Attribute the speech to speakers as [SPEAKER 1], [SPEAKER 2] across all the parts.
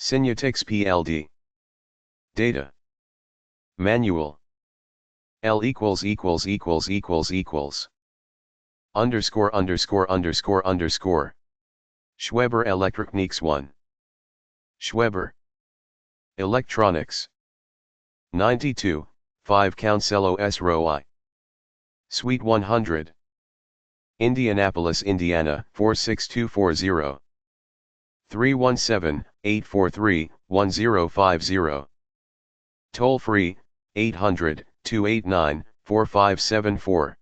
[SPEAKER 1] Signetics PLD. Data. Manual. L equals underscore underscore underscore underscore. Schweber Elektronics 1. Schweber. Electronics. 92, 5 Counsello S. Row I. Suite 100. Indianapolis, Indiana, 46240. 317-843-1050. Toll free, 800-289-4574.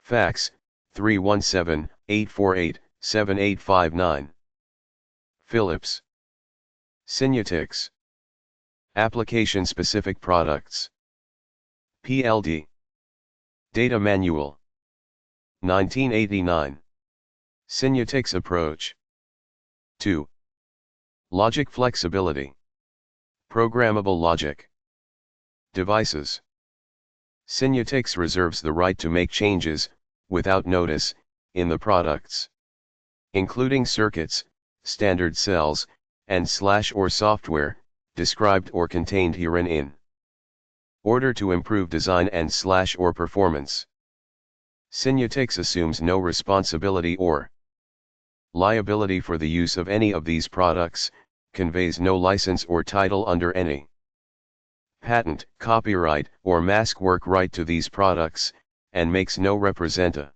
[SPEAKER 1] Fax, 317-848-7859. Philips. Signetics. Application-specific products. PLD. Data Manual. 1989. Signetics approach. 2. Logic flexibility. Programmable logic. Devices. Signetics reserves the right to make changes, without notice, in the products, including circuits, standard cells, and /or software, described or contained herein in order to improve design and /or performance. Signetics assumes no responsibility or liability for the use of any of these products, conveys no license or title under any patent, copyright, or mask work right to these products, and makes no representations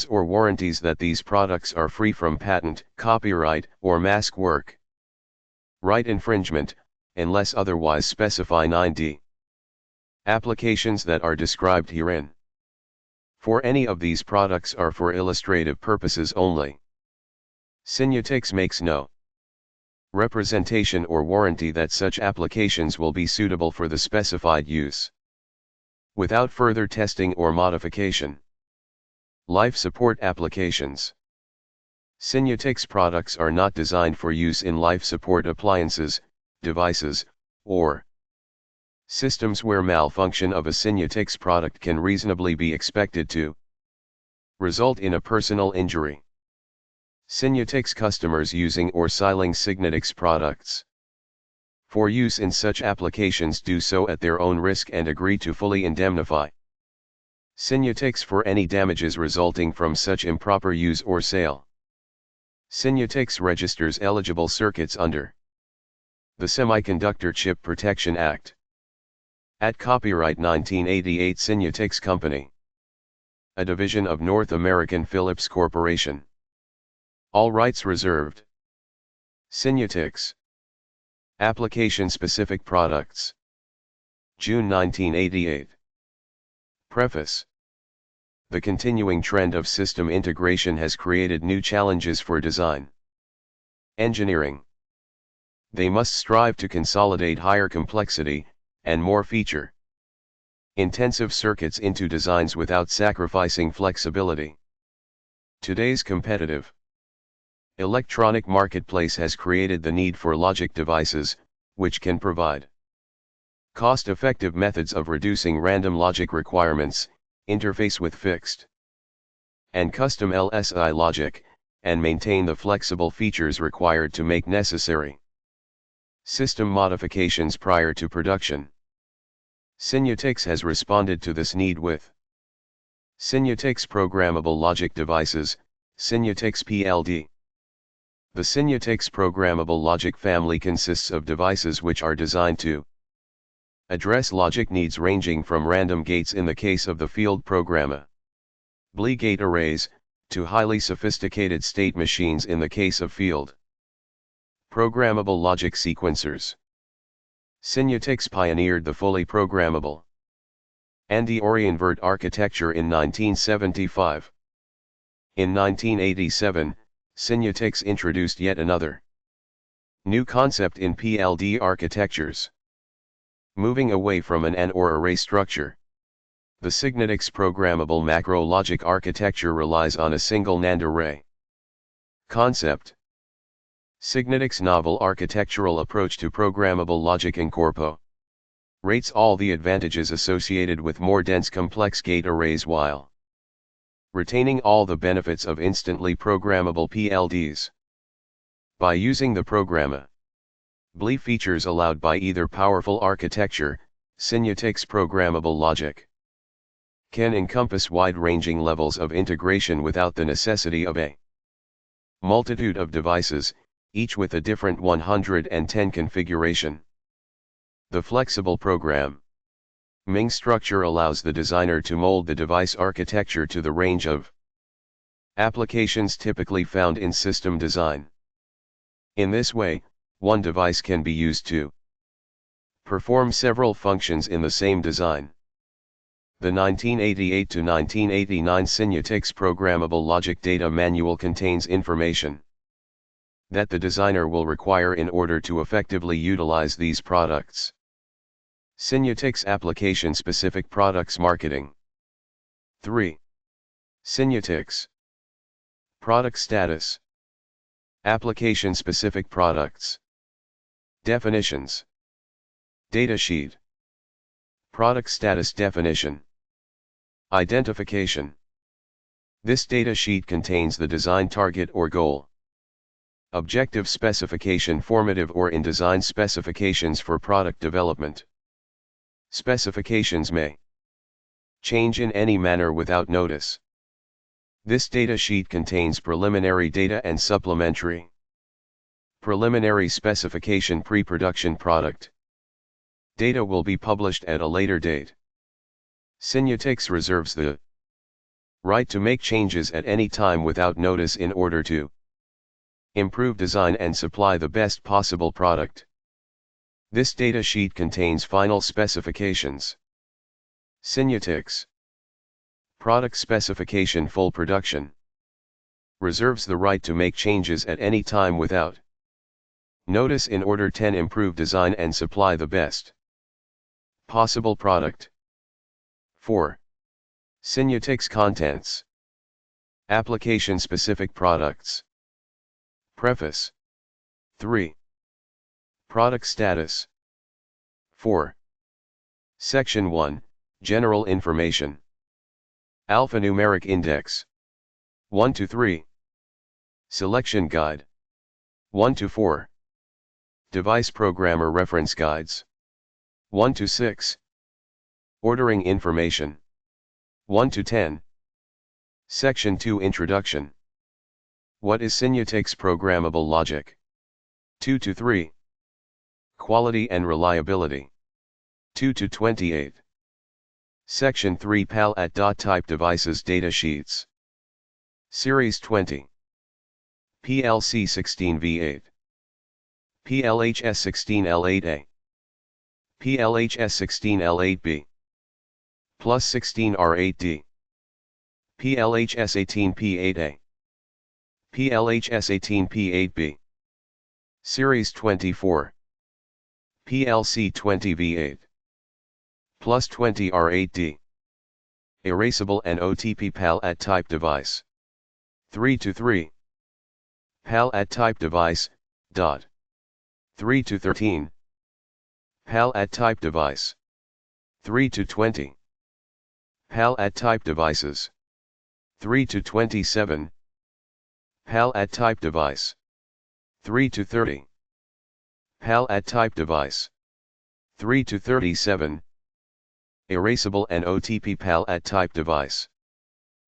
[SPEAKER 1] or warranties that these products are free from patent, copyright, or mask work right infringement, unless otherwise specified. 9d. Applications that are described herein for any of these products are for illustrative purposes only. Signetics makes no representation or warranty that such applications will be suitable for the specified use without further testing or modification. Life support applications. Signetics products are not designed for use in life support appliances, devices, or systems where malfunction of a Signetics product can reasonably be expected to result in a personal injury. Signetics customers using or selling Signetics products for use in such applications do so at their own risk and agree to fully indemnify Signetics for any damages resulting from such improper use or sale. Signetics registers eligible circuits under the Semiconductor Chip Protection Act. At copyright 1988 Signetics Company, a division of North American Philips Corporation. All rights reserved. Signetics. Application-specific products. June 1988. Preface. The continuing trend of system integration has created new challenges for design engineering. They must strive to consolidate higher complexity and more feature-intensive circuits into designs without sacrificing flexibility. Today's competitive electronic marketplace has created the need for logic devices, which can provide cost-effective methods of reducing random logic requirements, interface with fixed and custom LSI logic, and maintain the flexible features required to make necessary system modifications prior to production. Signetics has responded to this need with Signetics Programmable Logic Devices, Signetics PLD. The Signetics Programmable Logic family consists of devices which are designed to address logic needs ranging from random gates in the case of the field programmable gate arrays, to highly sophisticated state machines in the case of field programmable logic sequencers. Signetics pioneered the fully programmable Andy-Orienvert architecture in 1975. In 1987, Signetics introduced yet another new concept in PLD architectures. Moving away from an AND or array structure, the Signetics programmable macro logic architecture relies on a single NAND array concept. Signetics' novel architectural approach to programmable logic incorporates all the advantages associated with more dense complex gate arrays while retaining all the benefits of instantly programmable PLDs. By using the programmable BLE features allowed by either powerful architecture, Signetics programmable logic. Can encompass wide-ranging levels of integration without the necessity of a multitude of devices, each with a different 110 configuration. The flexible programming structure allows the designer to mold the device architecture to the range of applications typically found in system design. In this way, one device can be used to perform several functions in the same design. The 1988 to 1989 Signetics Programmable Logic Data Manual contains information that the designer will require in order to effectively utilize these products. Signetics Application-Specific Products Marketing. 3. Signetics Product Status. Application-Specific Products. Definitions. Datasheet. Product Status Definition. Identification. This datasheet contains the design target or goal. Objective specification formative or in design specifications for product development. Specifications may change in any manner without notice. This datasheet contains preliminary data and supplementary. Preliminary specification pre-production product. Data will be published at a later date. Signetics reserves the right to make changes at any time without notice in order to improve design and supply the best possible product. This datasheet contains final specifications. Signetics Product Specification Full Production reserves the right to make changes at any time without notice in order to improve design and supply the best possible product. 4. Signetics Contents. Application-Specific Products. Preface. 3. Product Status. 4. Section 1, General Information. Alphanumeric Index. 1 to 3. Selection Guide. 1 to 4. Device Programmer Reference Guides. 1 to 6. Ordering Information. 1 to 10. Section 2 Introduction. What is Signetics Programmable Logic? 2 to 3. Quality and Reliability. 2 to 28. Section 3 PAL@.type devices datasheets. Series 20. PLC 16v8. PLHS 16L8A. PLHS 16L8B. Plus 16R8D. PLHS 18P8A. PLHS 18P8B. Series 24. PLC 20v8. Plus 20R8D. Erasable and OTP PAL@type device. 3 to 3. PAL@type device, dot. 3 to 13. PAL@type device. 3 to 20. PAL@type devices. 3 to 27. PAL@type device. 3 to 30. PAL@type device. 3 to 37. Erasable and OTP PAL@type device.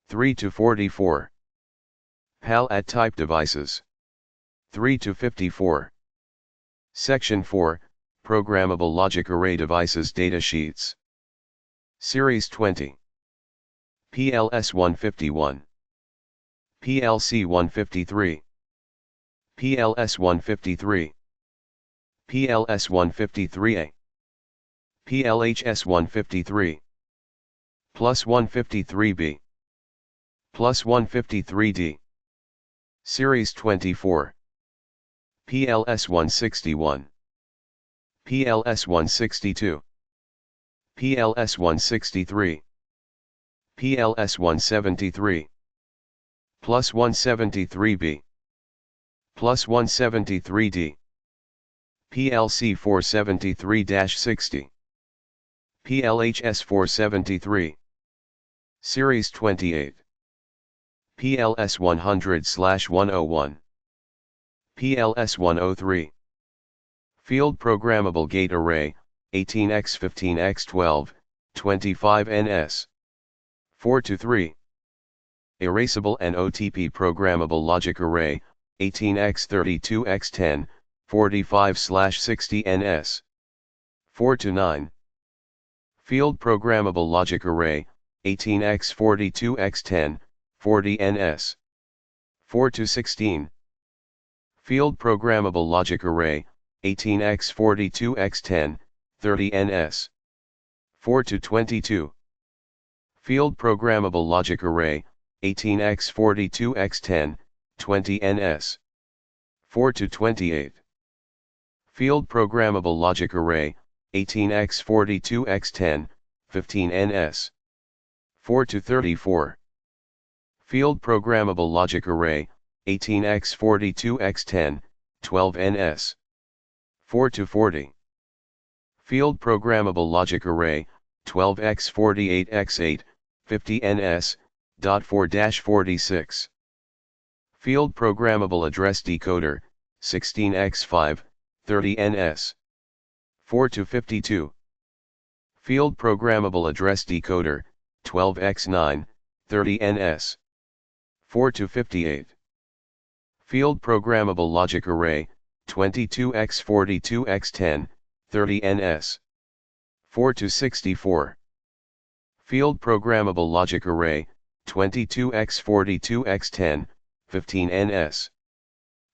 [SPEAKER 1] 3 to 44. PAL@type devices. 3 to 54. Section 4, Programmable Logic Array Devices Datasheets. Series 20. PLS 151. PLC 153. PLS 153. PLS 153A. PLHS 153. Plus 153B. Plus 153D. Series 24. PLS 161. PLS 162. PLS 163. PLS 173. Plus 173B. Plus 173D. PLC 473-60. PLHS 473. Series 28. PLS 100/101. PLS 103. Field Programmable Gate Array, 18x 15x 12, 25ns. 4 to 3. Erasable and OTP Programmable Logic Array, 18x 32x 10, 45/60ns. 4 to 9. Field Programmable Logic Array, 18x 42x 10, 40ns. 4 to 16. Field Programmable Logic Array, 18x 42x 10, 30ns. 4 to 22. Field Programmable Logic Array, 18x 42x 10, 20ns. 4 to 28. Field Programmable Logic Array, 18x 42x 10, 15ns. 4 to 34. Field Programmable Logic Array, 18x 42x 10, 12ns. 4 to 40. Field Programmable Logic Array, 12x 48x 8, 50ns, .4-46. Field Programmable Address Decoder, 16x 5, 30ns. 4 to 52. Field Programmable Address Decoder, 12x 9, 30ns. 4 to 58. Field Programmable Logic Array, 22x 42x 10, 30ns. 4 to 64. Field Programmable Logic Array, 22x 42x 10, 15ns.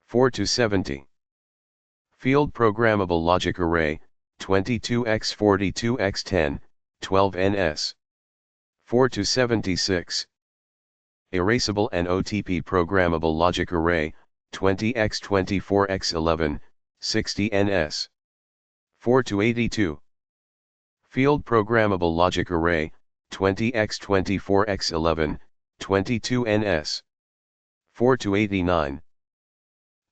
[SPEAKER 1] 4 to 70. Field Programmable Logic Array, 22x 42x 10, 12ns. 4 to 76. Erasable and OTP Programmable Logic Array, 20x 24x 11, 60ns. 4 to 82. Field Programmable Logic Array, 20x 24x 11, 22ns. 4 to 89.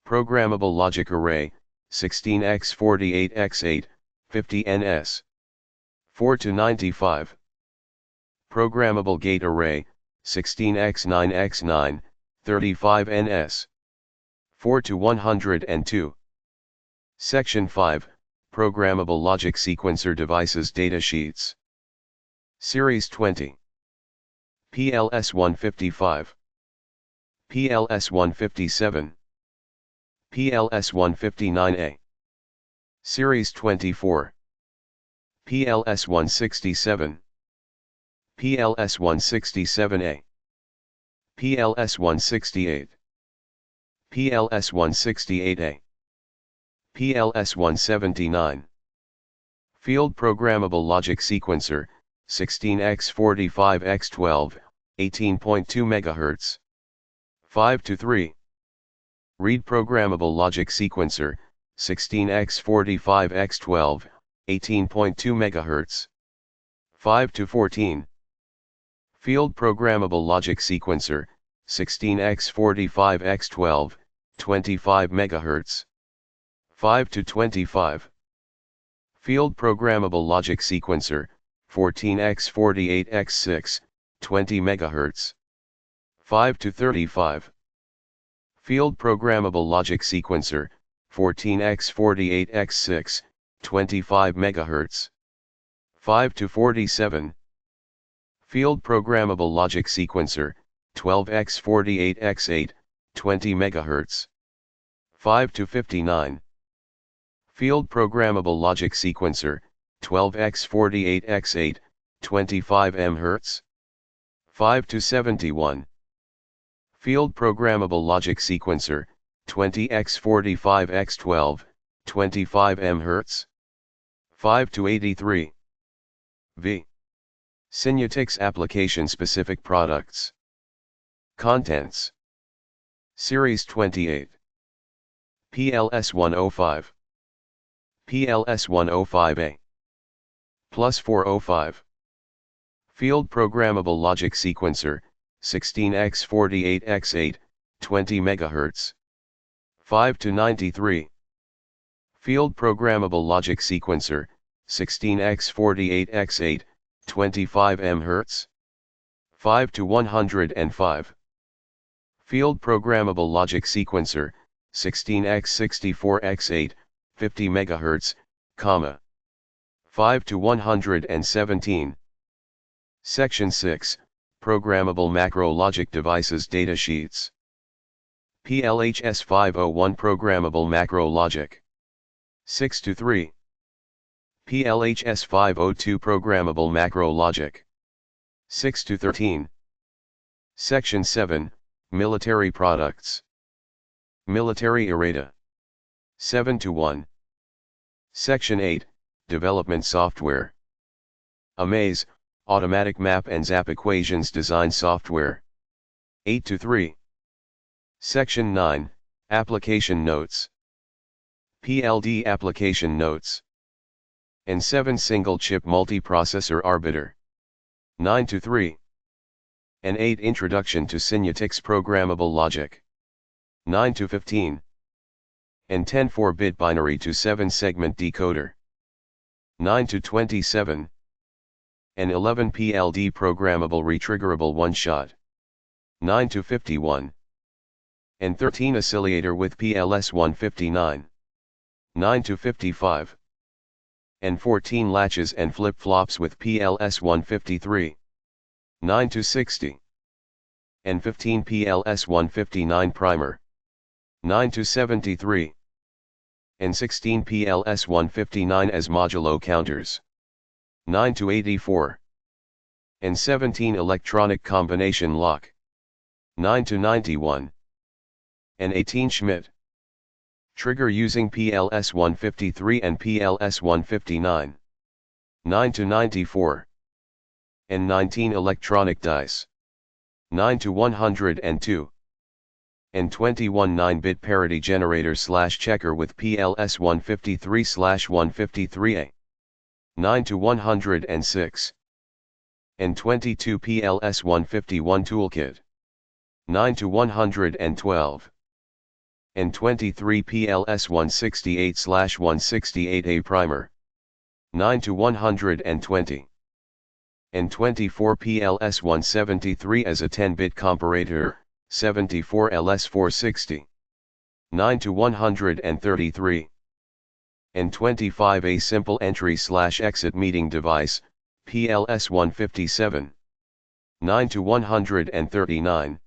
[SPEAKER 1] Programmable Logic Array, 16x 48x 8, 50ns. 4 to 95. Programmable Gate Array, 16x 9x 9, 35ns. 4 to 102. Section 5, Programmable Logic Sequencer Devices Datasheets. Series 20. PLS 155. PLS 157. PLS 159A. Series 24. PLS 167. PLS 167A. PLS 168. PLS 168A. PLS 179. Field Programmable Logic Sequencer, 16x 45x 12, 18.2 MHz. 5 to 3. Read Programmable Logic Sequencer, 16x 45x 12, 18.2 MHz. 5 to 14. Field Programmable Logic Sequencer, 16x 45x 12, 25 MHz. 5 to 25. Field Programmable Logic Sequencer, 14x 48x 6, 20 MHz. 5 to 35. Field Programmable Logic Sequencer, 14x 48x 6, 25 MHz. 5 to 47. Field Programmable Logic Sequencer, 12x 48x 8, 20 MHz. 5 to 59. Field Programmable Logic Sequencer, 12x 48x 8, 25 MHz. 5 to 71. Field Programmable Logic Sequencer, 20x 45x 12, 25 MHz. 5 to 83. V. Signetics Application Specific Products. Contents. Series 28. PLS 105. PLS 105A. Plus 405. Field Programmable Logic Sequencer, 16x 48x 8, 20 MHz. 5 to 93. Field Programmable Logic Sequencer, 16x 48x 8, 25 MHz. 5 to 105. Field Programmable Logic Sequencer, 16x 64x 8, 50 MHz, 5 to 117. Section 6, Programmable Macro Logic Devices Datasheets. PLHS 501 Programmable Macro Logic. 6 to 3. PLHS 502 Programmable Macro Logic. 6 to 13. Section 7, Military Products. Military Errata. 7 to 1. Section 8, Development Software. Amaze, Automatic Map and Zap Equations Design Software. 8 to 3. Section 9, Application Notes. PLD Application Notes. And 7 Single Chip Multiprocessor Arbiter. 9 to 3. And 8 Introduction to Signetics Programmable Logic. 9 to 15. And 10 4-bit binary to 7-segment decoder. 9 to 27. And 11 PLD Programmable Retriggerable One-Shot. 9 to 51. And 13 Oscillator with PLS 159. 9 to 55. And 14 Latches and Flip-Flops with PLS 153. 9 to 60. And 15 PLS 159 Primer. 9 to 73. And 16 PLS 159 as modulo counters. 9 to 84. And 17 Electronic Combination Lock. 9 to 91. And 18 Schmidt. Trigger using PLS 153 and PLS 159. 9 to 94. And 19 Electronic Dice. 9 to 102. And 21 9-bit parity generator / checker with PLS 153/153A. 9 to 106. And 22 PLS 151 toolkit. 9 to 112. And 23 PLS 168/168A primer. 9 to 120. And 24 PLS 173 as a 10-bit comparator, 74 LS 460. 9 to 133. And 25 a simple entry/exit meeting device, PLS 157. 9 to 139.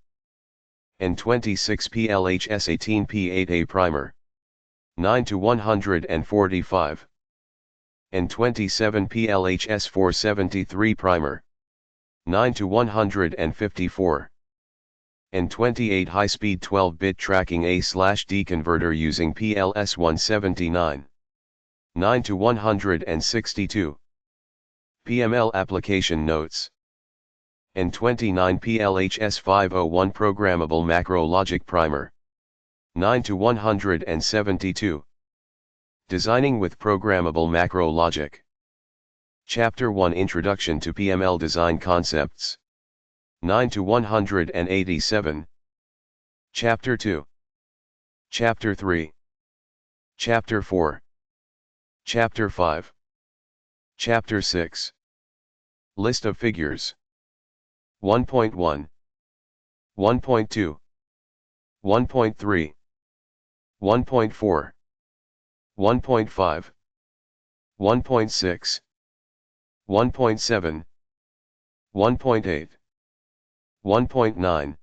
[SPEAKER 1] And 26 PLHS 18P8A primer. 9 to 145. And 27 PLHS 473 primer. 9 to 154. And 28 high-speed 12-bit tracking A/D converter using PLS 179. 9 to 162. PML application notes. And 29 PLHS 501 Programmable Macro Logic Primer. 9 to 172. Designing with Programmable Macro Logic. Chapter 1 Introduction to PML Design Concepts. 9 to 187. Chapter 2. Chapter 3. Chapter 4. Chapter 5. Chapter 6. List of figures. 1.1. 1.2. 1.3. 1.4. 1.5. 1.6. 1.7. 1.8. 1.9.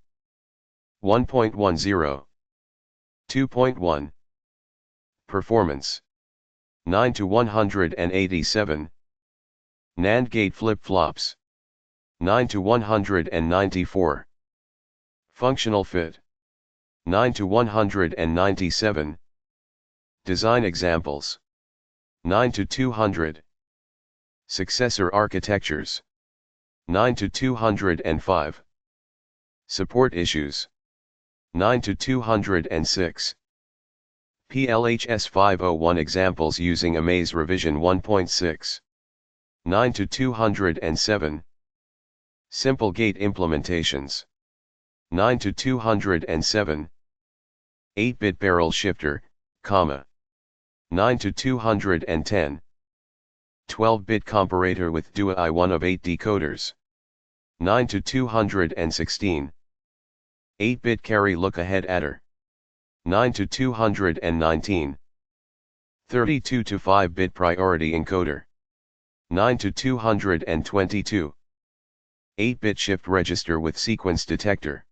[SPEAKER 1] 1.10. 2.1. Performance. 9 to 187. NAND gate flip-flops. 9 to 194. Functional fit. 9 to 197. Design examples. 9 to 200. Successor architectures. 9 to 205. Support issues. 9 to 206. PLHS 501 examples using Amaze revision 1.6. 9 to 207. Simple gate implementations. 9 to 207. 8-bit barrel shifter, 9 to 210. 12-bit comparator with DUA I1 of 8 decoders. 9 to 216. 8-bit carry look-ahead adder. 9 to 219. 32 to 5-bit priority encoder. 9 to 222. 8-bit shift register with sequence detector.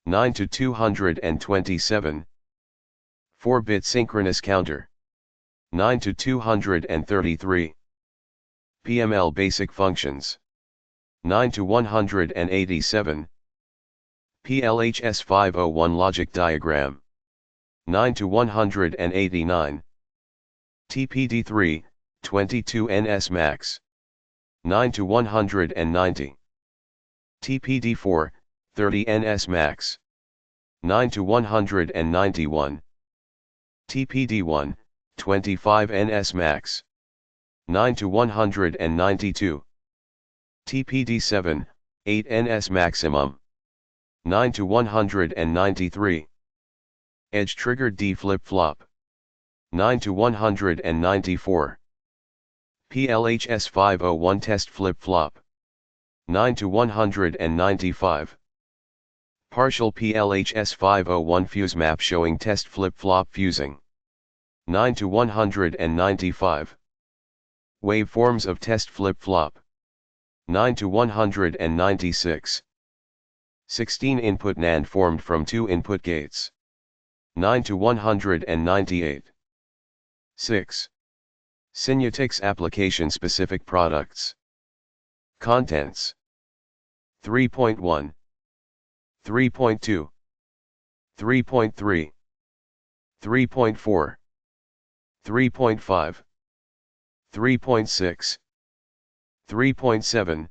[SPEAKER 1] 9 to 227. 4-bit synchronous counter. 9 to 233. PML basic functions. 9 to 187. PLHS 501 logic diagram. 9 to 189. TPD3, 22 NS max. 9 to 190. TPD4, 30 NS max. 9 to 191. TPD1, 25 NS max. 9 to 192. TPD7, 8 NS maximum. 9 to 193. Edge triggered D flip-flop. 9 to 194. PLHS 501 test flip-flop. 9 to 195. Partial PLHS 501 fuse map showing test flip-flop fusing. 9 to 195. Waveforms of test flip-flop. 9 to 196. 16 input NAND formed from 2 input gates. 9 to 198. 6. Signetics application specific products. Contents. 3.1. 3.2. 3.3. 3.4. 3.5. 3.6. 3.7.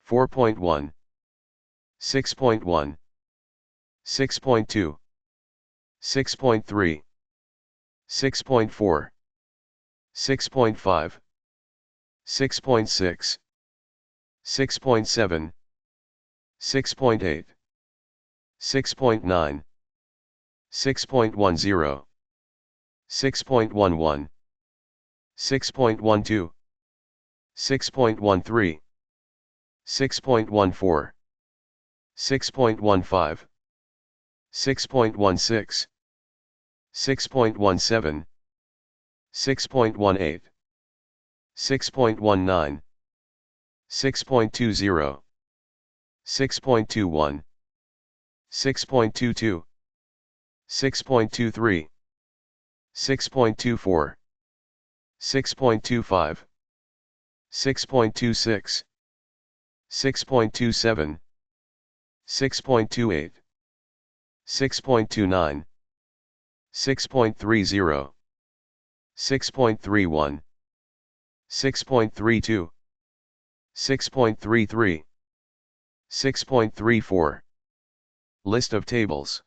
[SPEAKER 1] 4.1. 6.1. 6.2. 6.3. 6.4. 6.5. 6.6. 6.7. 6.8. 6.9. 6.10. 6.11. 6.12. 6.13. 6.14. 6.15. 6.16. 6.17. 6.18. 6.19. 6.20. 6.21. 6.22. 6.23. 6.24. 6.25. 6.26. 6.27. 6.28. 6.29. 6.30. 6.31. 6.32. 6.33. 6.34. List of tables.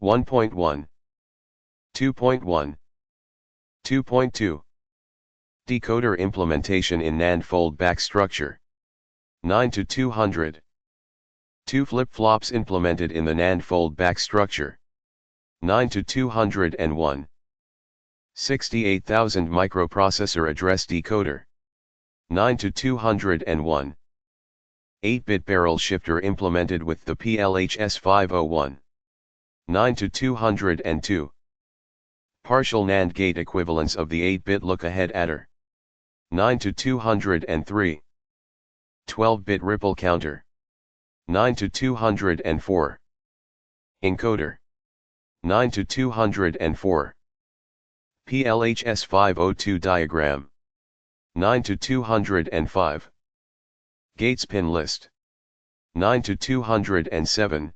[SPEAKER 1] 1.1. 2.1. 2.2. Decoder implementation in NAND foldback structure. 9 to 200. 2 flip-flops implemented in the NAND foldback structure. 9 to 201. 68,000 microprocessor address decoder. 9 to 201. 8-bit barrel shifter implemented with the PLHS 501. 9 to 202. Partial NAND gate equivalence of the 8-bit look-ahead adder. 9 to 203. 12-bit ripple counter. 9 to 204. Encoder. 9 to 204. PLHS 502 diagram. 9 to 205. Gates pin list. 9 to 207.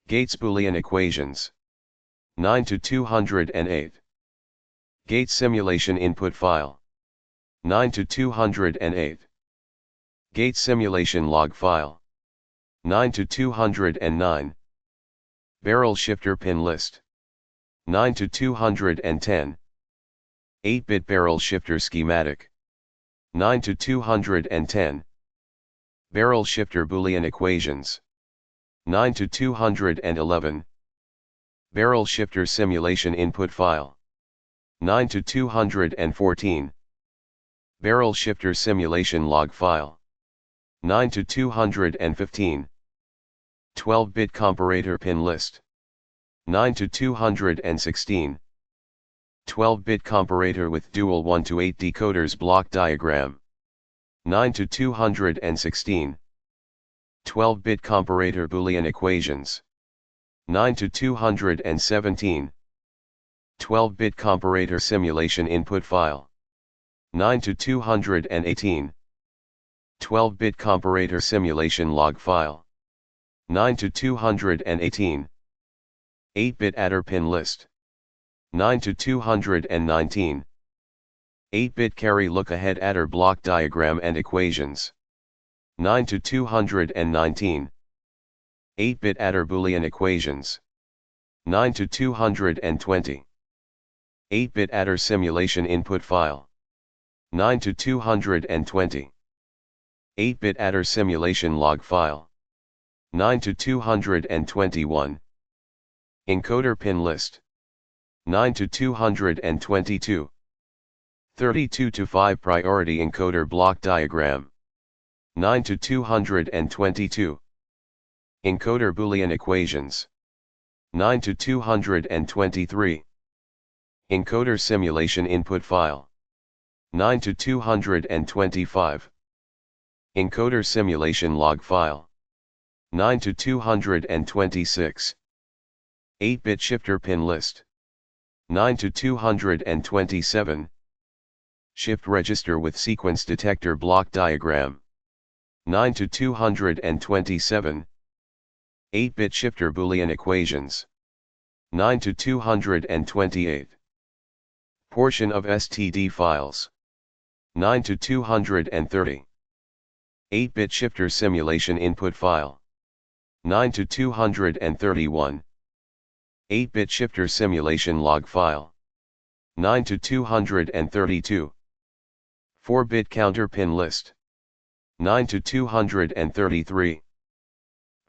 [SPEAKER 1] Gates Boolean equations. 9 to 208. Gates simulation input file. 9 to 208. Gates simulation log file. 9 to 209. Barrel shifter pin list. 9 to 210. 8-bit barrel shifter schematic. 9 to 210. Barrel shifter Boolean equations. 9 to 211. Barrel shifter simulation input file. 9 to 214. Barrel shifter simulation log file. 9 to 215. 12-bit comparator pin list. 9 to 216. 12-bit comparator with dual 1 to 8 decoders block diagram. 9 to 216. 12-bit comparator Boolean equations. 9 to 217. 12-bit comparator simulation input file. 9 to 218. 12-bit comparator simulation log file. 9 to 218. 8-bit adder pin list. 9 to 219. 8-bit carry look-ahead adder block diagram and equations. 9 to 219. 8-bit adder Boolean equations. 9 to 220. 8-bit adder simulation input file. 9 to 220. 8-bit adder simulation log file. 9 to 221. Encoder pin list. 9 to 222. 32 to 5 priority encoder block diagram. 9 to 222. Encoder Boolean equations. 9 to 223. Encoder simulation input file. 9 to 225. Encoder simulation log file. 9 to 226. 8-bit shifter pin list. 9 to 227. Shift register with sequence detector block diagram. 9 to 227. 8-bit shifter Boolean equations. 9 to 228. Portion of std files. 9 to 230. 8-bit shifter simulation input file. 9 to 231. 8-bit shifter simulation log file. 9 to 232. 4-bit counter pin list. 9 to 233.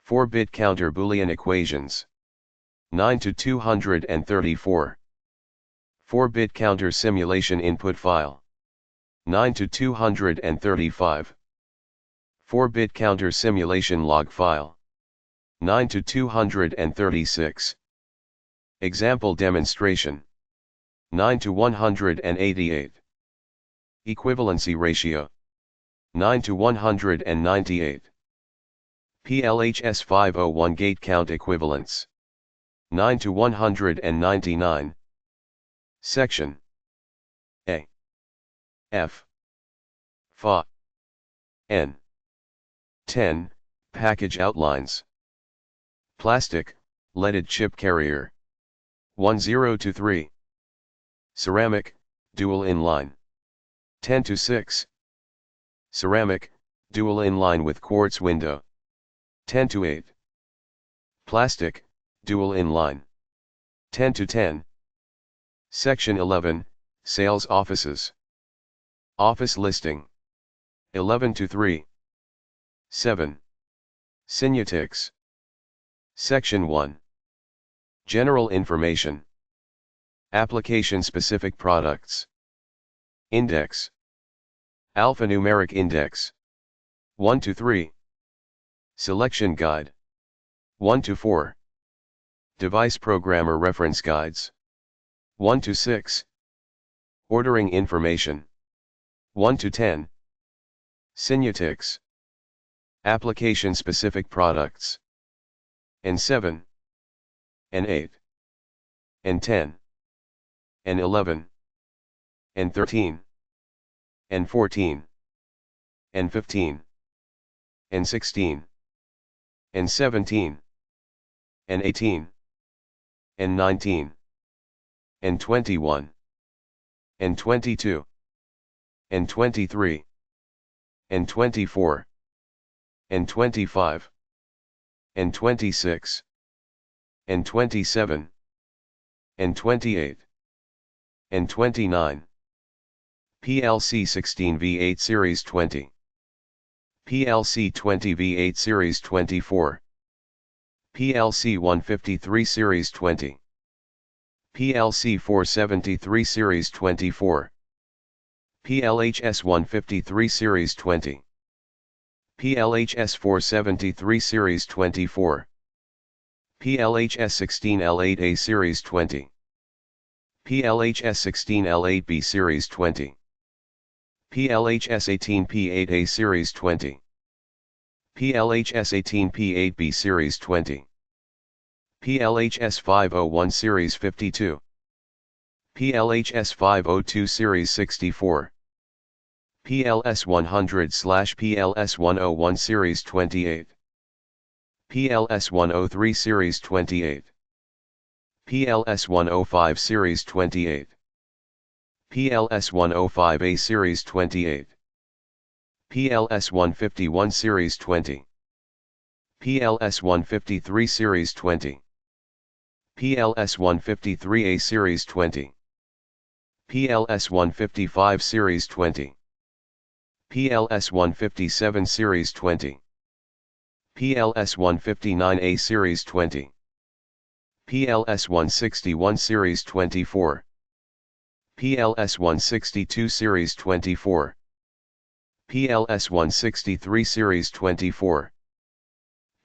[SPEAKER 1] 4-bit counter Boolean equations. 9 to 234. 4-bit counter simulation input file. 9 to 235. 4-bit counter simulation log file. 9 to 236. Example demonstration. 9 to 188. Equivalency ratio. 9 to 198. PLHS 501 gate count equivalence. 9 to 199. Section A. F. Fa. N. 10. Package outlines. Plastic, leaded chip carrier. 10 to 3. Ceramic, dual inline. 10 to 6. Ceramic, dual inline with quartz window. 10 to 8. Plastic, dual inline. 10 to 10. Section 11, Sales Offices. Office listing. 11 to 3. 7. Signetics. Section 1. General information. Application-specific products. Index. Alphanumeric index. 1 to 3. Selection guide. 1 to 4. Device programmer reference guides. 1 to 6. Ordering information. 1 to 10. Signetics. Application-specific products. N7. N8. N10. N11. N13. N14. N15. N16. N17. N18. N19. N21. N22. N23. N24. N25. N26. N27. N28. N29. PLC 16 V8 Series 20. PLC 20 V8 Series 24. PLC 153 Series 20. PLC 473 Series 24. PLHS 153 Series 20. PLHS 473 Series 24. PLHS 16L8A Series 20. PLHS16L8B Series 20. PLHS18P8A Series 20. PLHS18P8B Series 20. PLHS501 Series 52. PLHS502 Series 64. PLS100/PLS101 Series 28. PLS103 Series 28. PLS105 Series 28. PLS105A Series 28. PLS151 Series 20. PLS153 Series 20. PLS153A Series 20. PLS155 Series 20. PLS157 Series 20. PLS159A Series 20. PLS161 Series 24. PLS162 Series 24. PLS163 Series 24.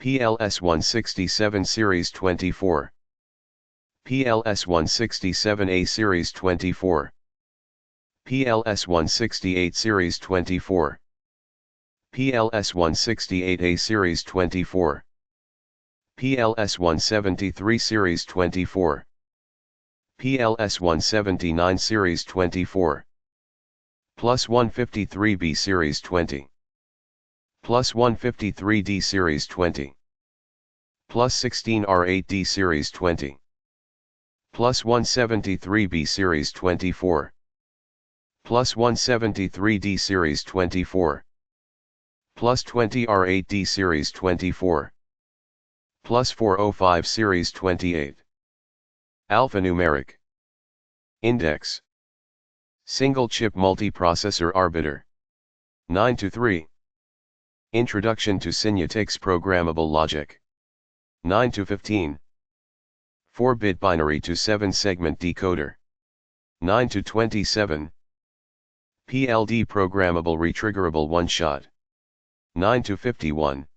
[SPEAKER 1] PLS167 Series 24. PLS167A Series 24. PLS168 Series 24. PLS168A Series 24. PLS173 Series 24. PLS179 Series 24. Plus 153B Series 20. Plus 153D Series 20. Plus 16R8D Series 20. Plus 173B Series 24. Plus 173D Series 24. Plus 20R8D Series 24. Plus 405 Series 28. Alphanumeric. Index. Single chip multiprocessor arbiter. 9-3. Introduction to Signetics programmable logic. 9-15. 4-bit binary to 7-segment decoder. 9-27. PLD programmable retriggerable one-shot. 9-51.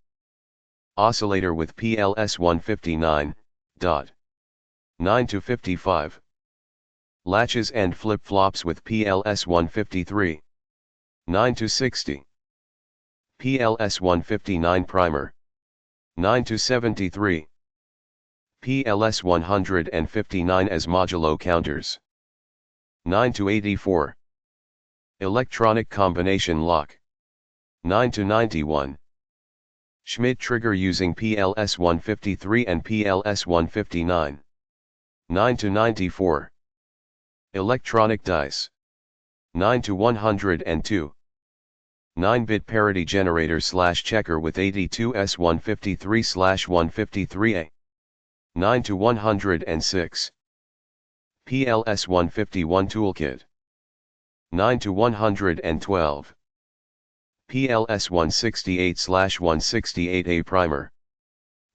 [SPEAKER 1] Oscillator with PLS 159, dot. 9-55. Latches and flip-flops with PLS 153. 9-60. PLS 159 primer. 9-73. PLS 159 as modulo counters. 9-84. Electronic combination lock. 9-91. Schmidt trigger using PLS 153 and PLS 159. 9-94. Electronic dice. 9-102. 9-bit parity generator / checker with 82S 153/153A. 9-106. PLS 151 toolkit. 9-112. PLS 168/168A primer.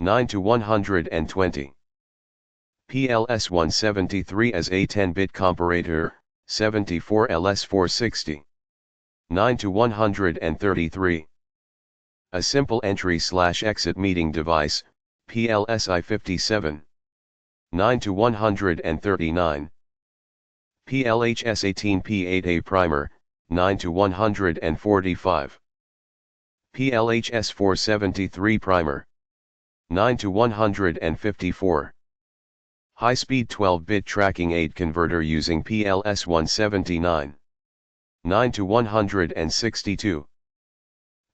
[SPEAKER 1] 9-120. PLS 173 as a 10-bit comparator, 74 LS 460. 9-133. A simple entry/exit meeting device, PLS I57. 9-139. PLHS 18P8A primer, 9-145. PLHS 473 primer. 9-154. High-speed 12-bit tracking aid converter using PLS 179. 9-162.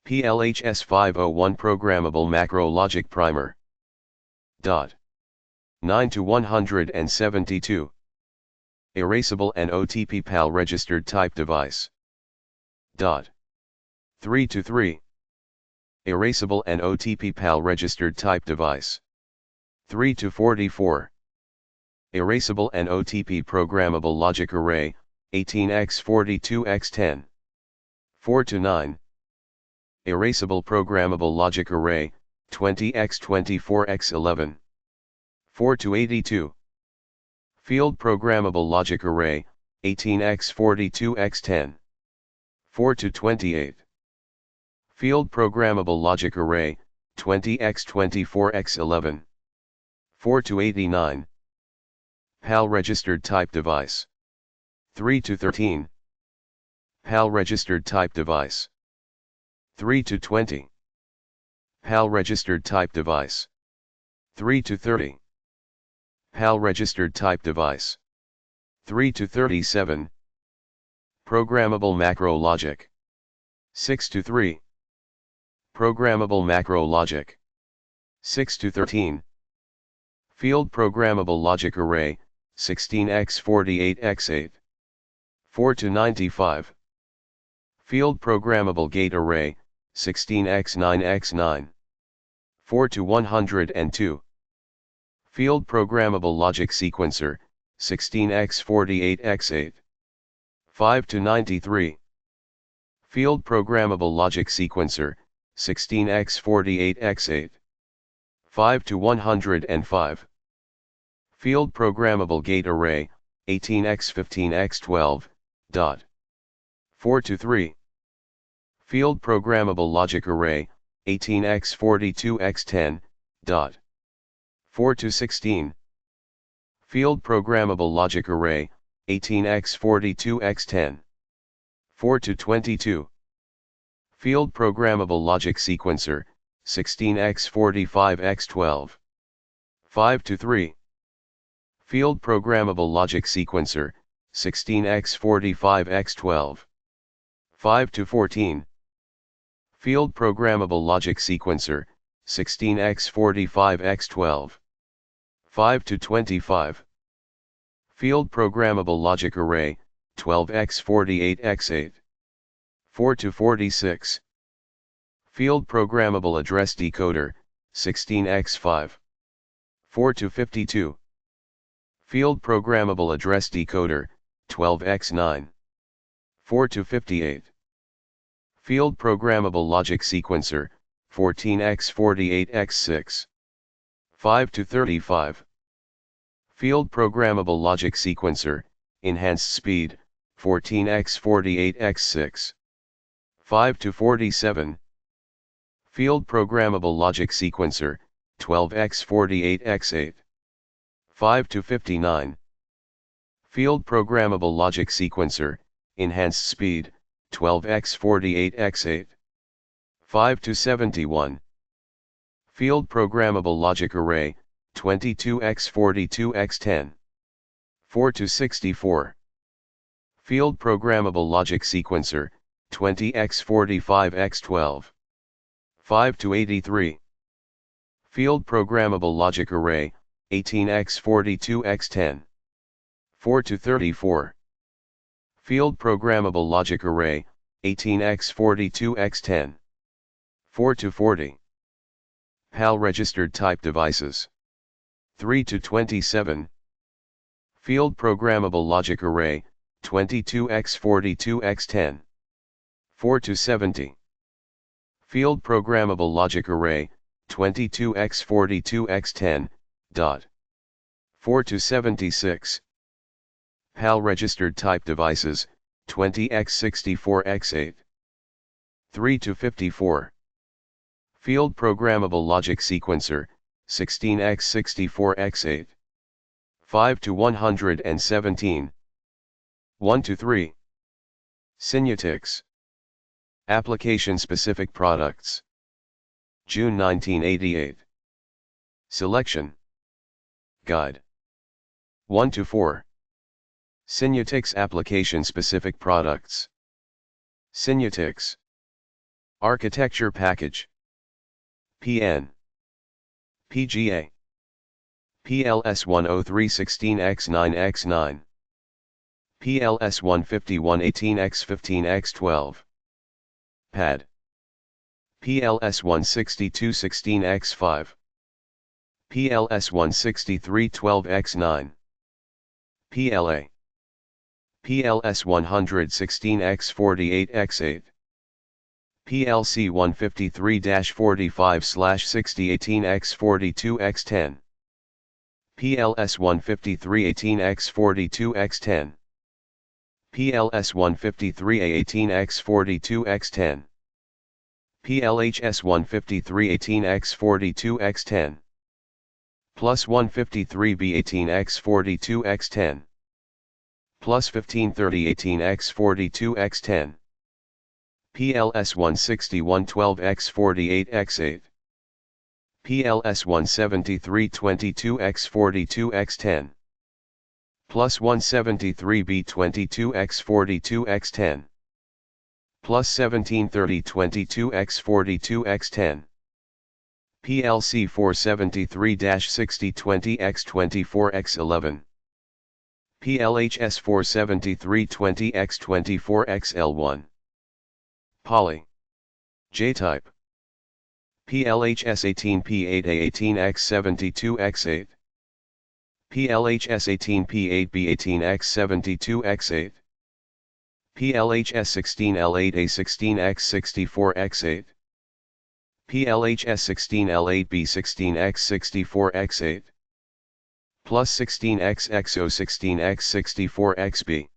[SPEAKER 1] PLHS 501 programmable macro logic primer. Dot. 9-172. Erasable and OTP PAL registered type device. Dot. 3-3. Erasable and OTP PAL registered type device. 3-44. Erasable and OTP programmable logic array, 18x42x10. 4-9. Erasable programmable logic array, 20x24x11. 4-82. Field programmable logic array, 18x42x10. 4-28. Field programmable logic array, 20x24x11. 4-89. PAL registered type device. 3 to 13. PAL registered type device. 3 to 20. PAL registered type device. 3 to 30. PAL registered type device. 3 to 37. Programmable macro logic. 6 to 3. Programmable macro logic. 6 to 13. Field programmable logic array, 16x48x8. 4 to 95. Field programmable gate array, 16x9x9. 4 to 102. Field programmable logic sequencer, 16x48x8. 5 to 93. Field programmable logic sequencer, 16x48x8. 5 to 105. Field programmable gate array, 18x15x12. 4 to 3. Field programmable logic array, 18x42x10. 4 to 16. Field programmable logic array, 18x42x10. 4 to 22. Field programmable logic sequencer, 16x45x12. 5 to 3. Field programmable logic sequencer, 16x45x12. 5 to 14. Field programmable logic sequencer, 16x45x12. 5 to 25. Field programmable logic array, 12x48x8. 4 to 46. Field programmable address decoder, 16x5. 4 to 52. Field programmable address decoder, 12x9. 4 to 58. Field programmable logic sequencer, 14x48x6. 5 to 35. Field programmable logic sequencer, enhanced speed, 14x48x6. 5 to 47. Field programmable logic sequencer, 12x48x8. 5 to 59. Field programmable logic sequencer, enhanced speed, 12x48x8. 5 to 71. Field programmable logic array, 22x42x10. 4 to 64. Field programmable logic sequencer, 20x45x12. 5 to 83. Field programmable logic array, 18x42x10. 4 to 34. Field programmable logic array, 18x42x10. 4 to 40. PAL registered type devices. 3 to 27. Field programmable logic array, 22x42x10. 4 to 70. Field programmable logic array, 22x42x10. 4 to 76. PAL registered type devices, 20x64x8. 3 to 54. Field programmable logic sequencer, 16x64x8. 5 to 117. 1 to 3. Signetics. Application-specific products. June 1988. Selection. Guide. 1 to 4. Signetics application-specific products. Signetics. Architecture package. PN. PGA. PLS 10316x9x9. PLS 15118x15x12. PAD. PLS 16216x5. PLS 16312x9. PLA. PLS 116x48x8. PLC 153-45/6018x42x10. PLS 15318x42x10. PLS 153A18x42x10. PLHS 15318x42x10. plus 153b18x42x10, plus 153018x42x10, PLS 16112x48x8, PLS 17322x42x10, plus 173b22x42x10, plus 173022x42x10, PLC 473-6020x24x11, PLHS 47320x24xL1, Poly, J-type, PLHS 18P8A18x72x8, PLHS 18P8B18x72x8, PLHS 16L8A16x64x8, PLHS 16L8B16x64x8, plus 16XXO16x64xB,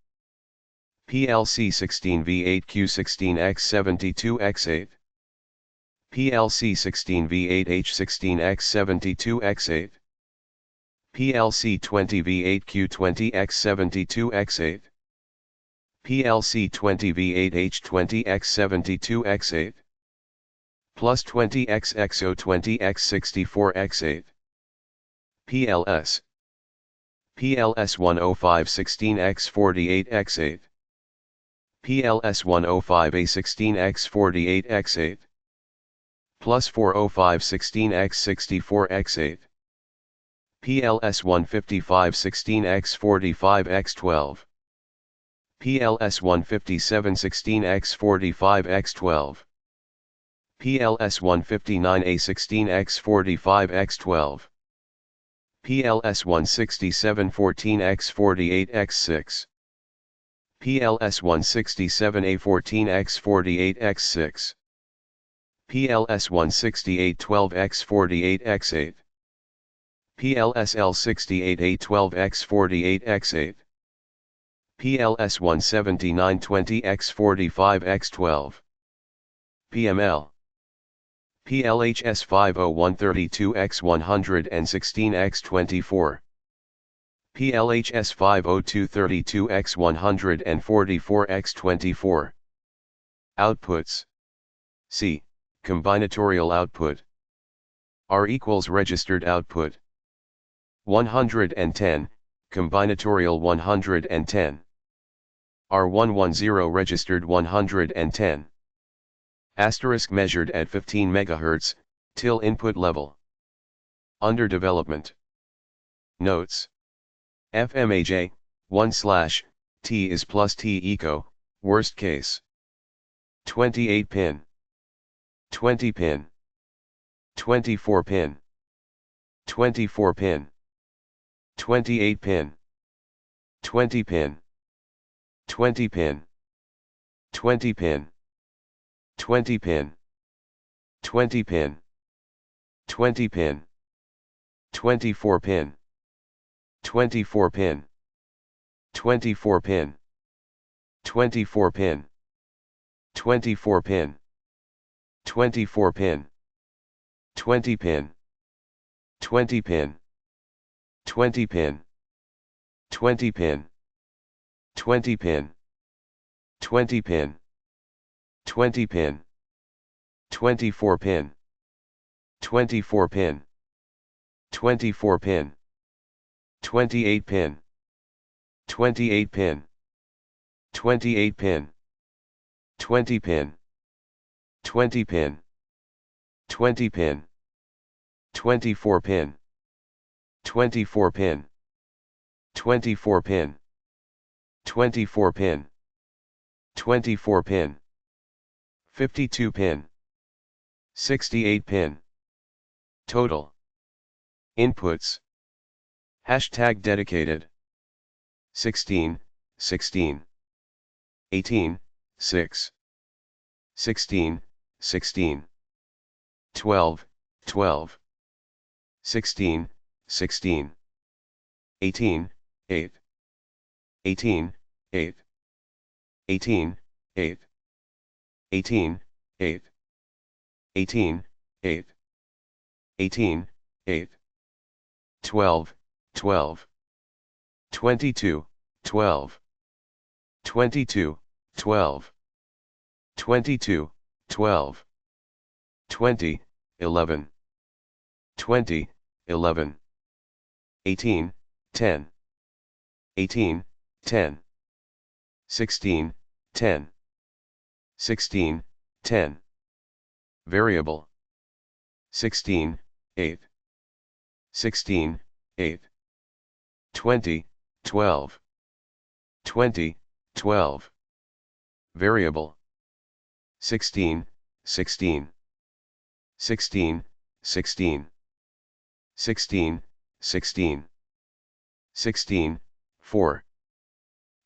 [SPEAKER 1] PLC 16V8Q16x72x8, PLC 16V8H16x72x8, PLC 20V8Q20x72x8, PLC 20V8H20x72x8, plus 20XXO20x64x8, PLS, PLS 10516x48x8, PLS 105A16x48x8, plus 40516x64x8, PLS 15516x45x12, PLS 15716x45x12, PLS 159A16x45x12, PLS 16714x48x6, PLS 167A14x48x6, PLS 16812x48x8, PLS L68A12x48x8, PLS 17920x45x12, PML, PLHS 50132x116x24, PLHS 50232x144x24. Outputs. C. Combinatorial output. R equals registered output. 110, combinatorial 110. R110 registered 110. Asterisk measured at 15 MHz, till input level. Under development. Notes. FMAJ, 1/T is plus T eco, worst case. 28 pin. 20 pin. 24 pin. 24 pin. 28 pin. 20 pin. 20 pin. 20 pin. 20 pin. 20 pin. 20 pin. 24 pin. 24 pin. 24 pin. 24 pin. 24 pin. 24 pin. 20 pin. 20 pin. 20 pin. 20 pin. 20 pin. 20 pin. 20 pin. 24 pin. 24 pin. 24 pin. 28 pin. 28 pin. 28 pin. 20 pin. 20 pin. 20 pin. 24 pin. 24 pin. 24 pin. 24 pin. 24 pin. 52 pin. 68 pin. Total. Inputs. Hashtag dedicated. 16, 16. 18, 6. 16, 16. 12, 12. 16, 16. 18, 8. 18, 8. 18, 8. 18, 8. 18, 8. 18, 8. 12, 12. 22, 12. 22, 12. 22, 12. 20, 11. 20, 11. 18, 10. 18, 10. 16, 10. 16, 10. Variable. 16, 8. 16, 8. 20, 12. 20, 12. Variable. 16, 16. 16, 16. 16, 16. 16, 4.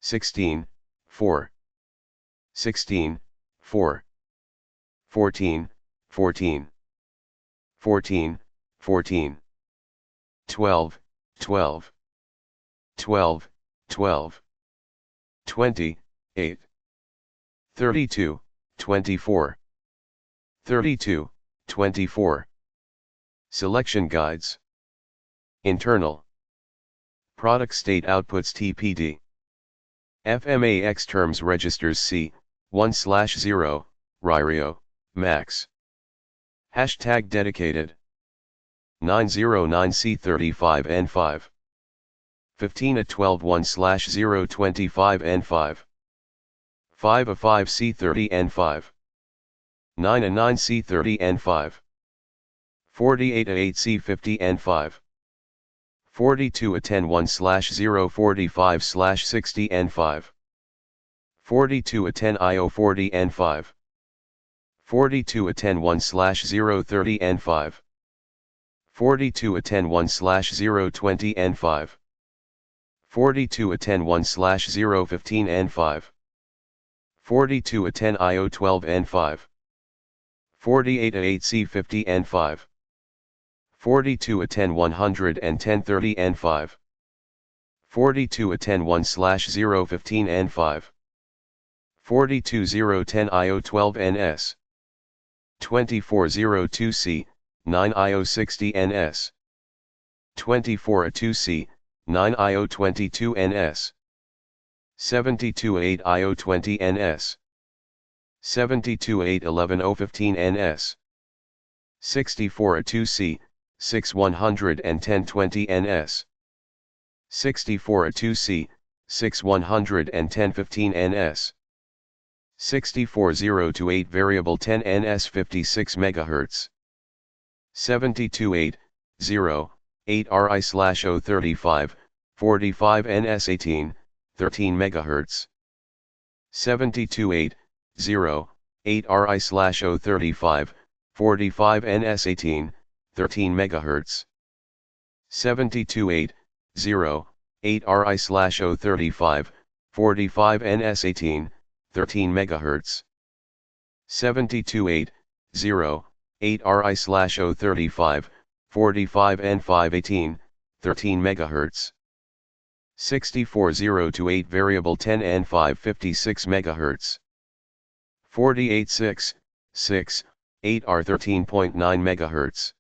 [SPEAKER 1] 16, 4. 16, 4. 14, 14. 14, 14. 12, 12. 12, 12. 20, 8. 32, 24. 32, 24. Selection guides. Internal. Product state outputs TPD. FMAX terms registers C, 1/0, RIRIO, max. Hashtag dedicated. 909C35N5. 15A12 1/025N5. 5A5C30N5. 9A9C30N5. 48A8C50N5. 42A10 1/045/60N5. 42A10 IO40N5. 42A10 1/030N5. 42A10 1/020N5. 42A10 1/015N5. 42A10 IO12N5. 48A8C50N5. 42A10 11030N5. 42A10 1/015N5. 42010 IO12NS. 2402C, 9IO60NS. 24A2C, 9IO22NS. 728 IO20NS. 728 11015NS. 64A2C, 611020NS. 64A2C, 611015NS. 64028 variable 10NS 56 MHz. 728, 0, 8 RI/035, 45 NS 18, 13 MHz. 728, 0, 8 RI/035, 45 NS 18, 13 MHz. 728, 0, 8 RI/035, 45 NS 18, 13 MHz. 728, 0, 8 RI/035, 45 N5 18, 13 MHz. 64028 variable 10 N5 56 MHz. 486, 6, 8 R 13.9 MHz.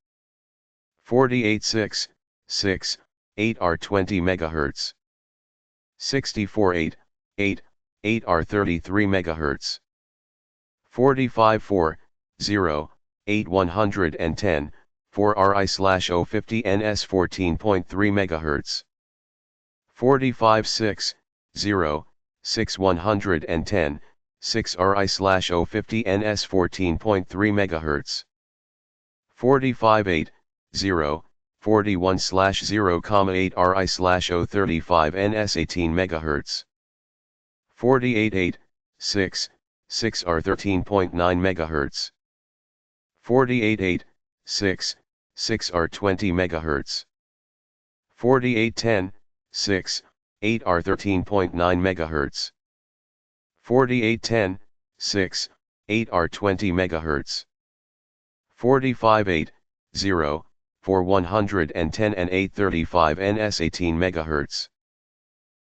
[SPEAKER 1] 486, 6, 8 R 20 MHz. 648, 8, 8 R 33 MHz. 454, 0, 8 110, 4 RI/050 NS 14.3 MHz. 45 6, 0, 6 110, 6 RI/050 NS 14.3 MHz. 45 8, 0, 41/0,8 RI/035 NS 18 MHz. 48 8, 6, 6 R 13.9 MHz. 48 8, 6, 6 R 20 MHz. 48 10, 6, 8 R 13.9 MHz. 48 10, 6, 8 R 20 MHz. 45 8, 0, 4 110 and 835 NS 18 MHz.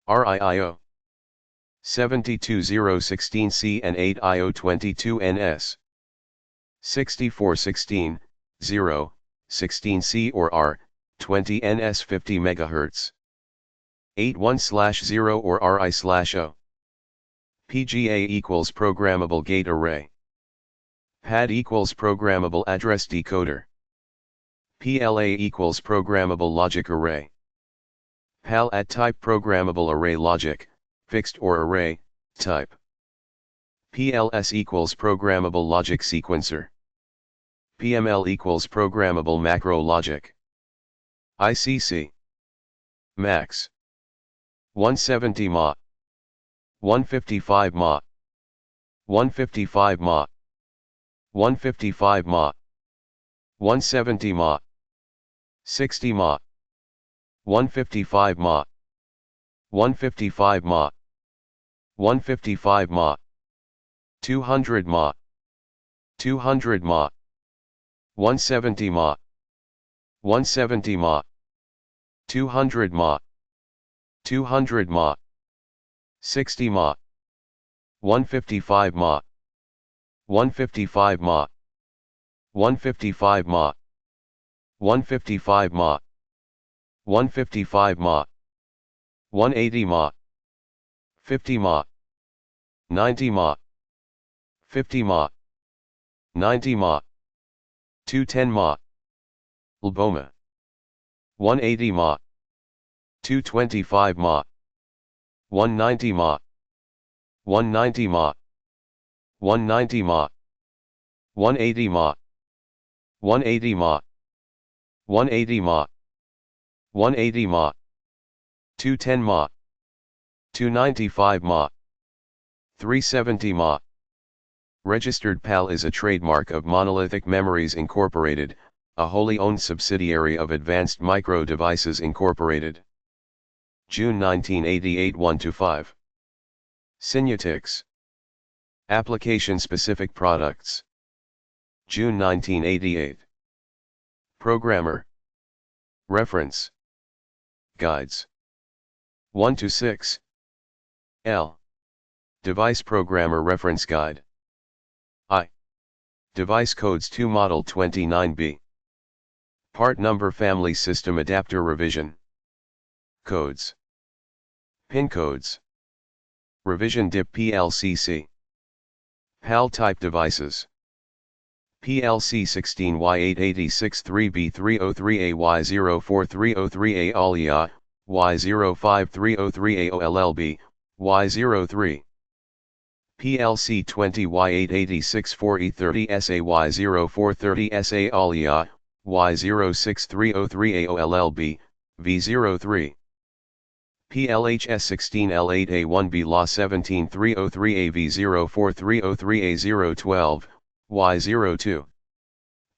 [SPEAKER 1] RIIO 72016C and 8IO22 NS. 6416, 0, 16C or R, 20 ns 50 MHz. 81/0 or RI/O. PGA equals programmable gate array. PAD equals programmable address decoder. PLA equals programmable logic array. PAL at type programmable array logic, fixed or array, type. PLS equals programmable logic sequencer. PML equals programmable macro logic. ICC. Max. 170 mA. 155 mA. 155 mA. 155 mA. 170 mA. 60 mA. 155 mA. 155 mA. 155 mA. 200 mA. 200 mA. 170 mA. 170 mA. 200 mA. 200 mA. 60 mA. 155 mA. 155 mA. 155 mA. 155 mA. 155 mA. 180 mA. 50 mA. 90 mA. 50 mA. 90 mA. 210 mA. Lboma. 180 mA. 225 mA. 190 mA. 190 mA. 190 mA. 180 mA. 180 mA. 180 mA. 180 mA. 210 mA. 295 mA. 370 mA. Registered PAL is a trademark of Monolithic Memories Incorporated, a wholly owned subsidiary of Advanced Micro Devices Incorporated. June 1988 1-5. Signetics. Application-specific products. June 1988. Programmer. Reference. Guides. 1-6. L. Device Programmer Reference Guide. I. Device Codes 2 Model 29B. Part Number Family System Adapter Revision. Codes. Pin codes. Revision DIP PLCC. PAL type devices. PLC 16Y8863B303AY04303A ALIA, Y05303AOLLB, Y03. PLC 20Y8864E30SAY0430SA ALIA, Y06303AOLLB, V03. PLHS 16L8A1B LA 17303AV04303A012, Y02.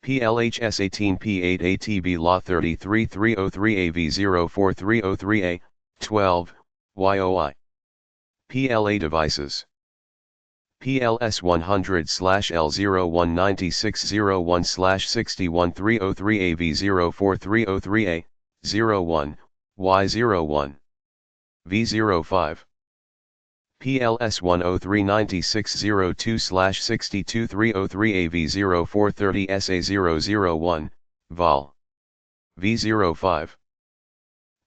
[SPEAKER 1] PLHS 18P8ATB LA 33303AV04303A, 12, YOI. PLA devices. PLS 100/L019601/61303AV04303A, 01, Y01. V05. PLS 1039602/62303AV0430SA001, Vol. V05.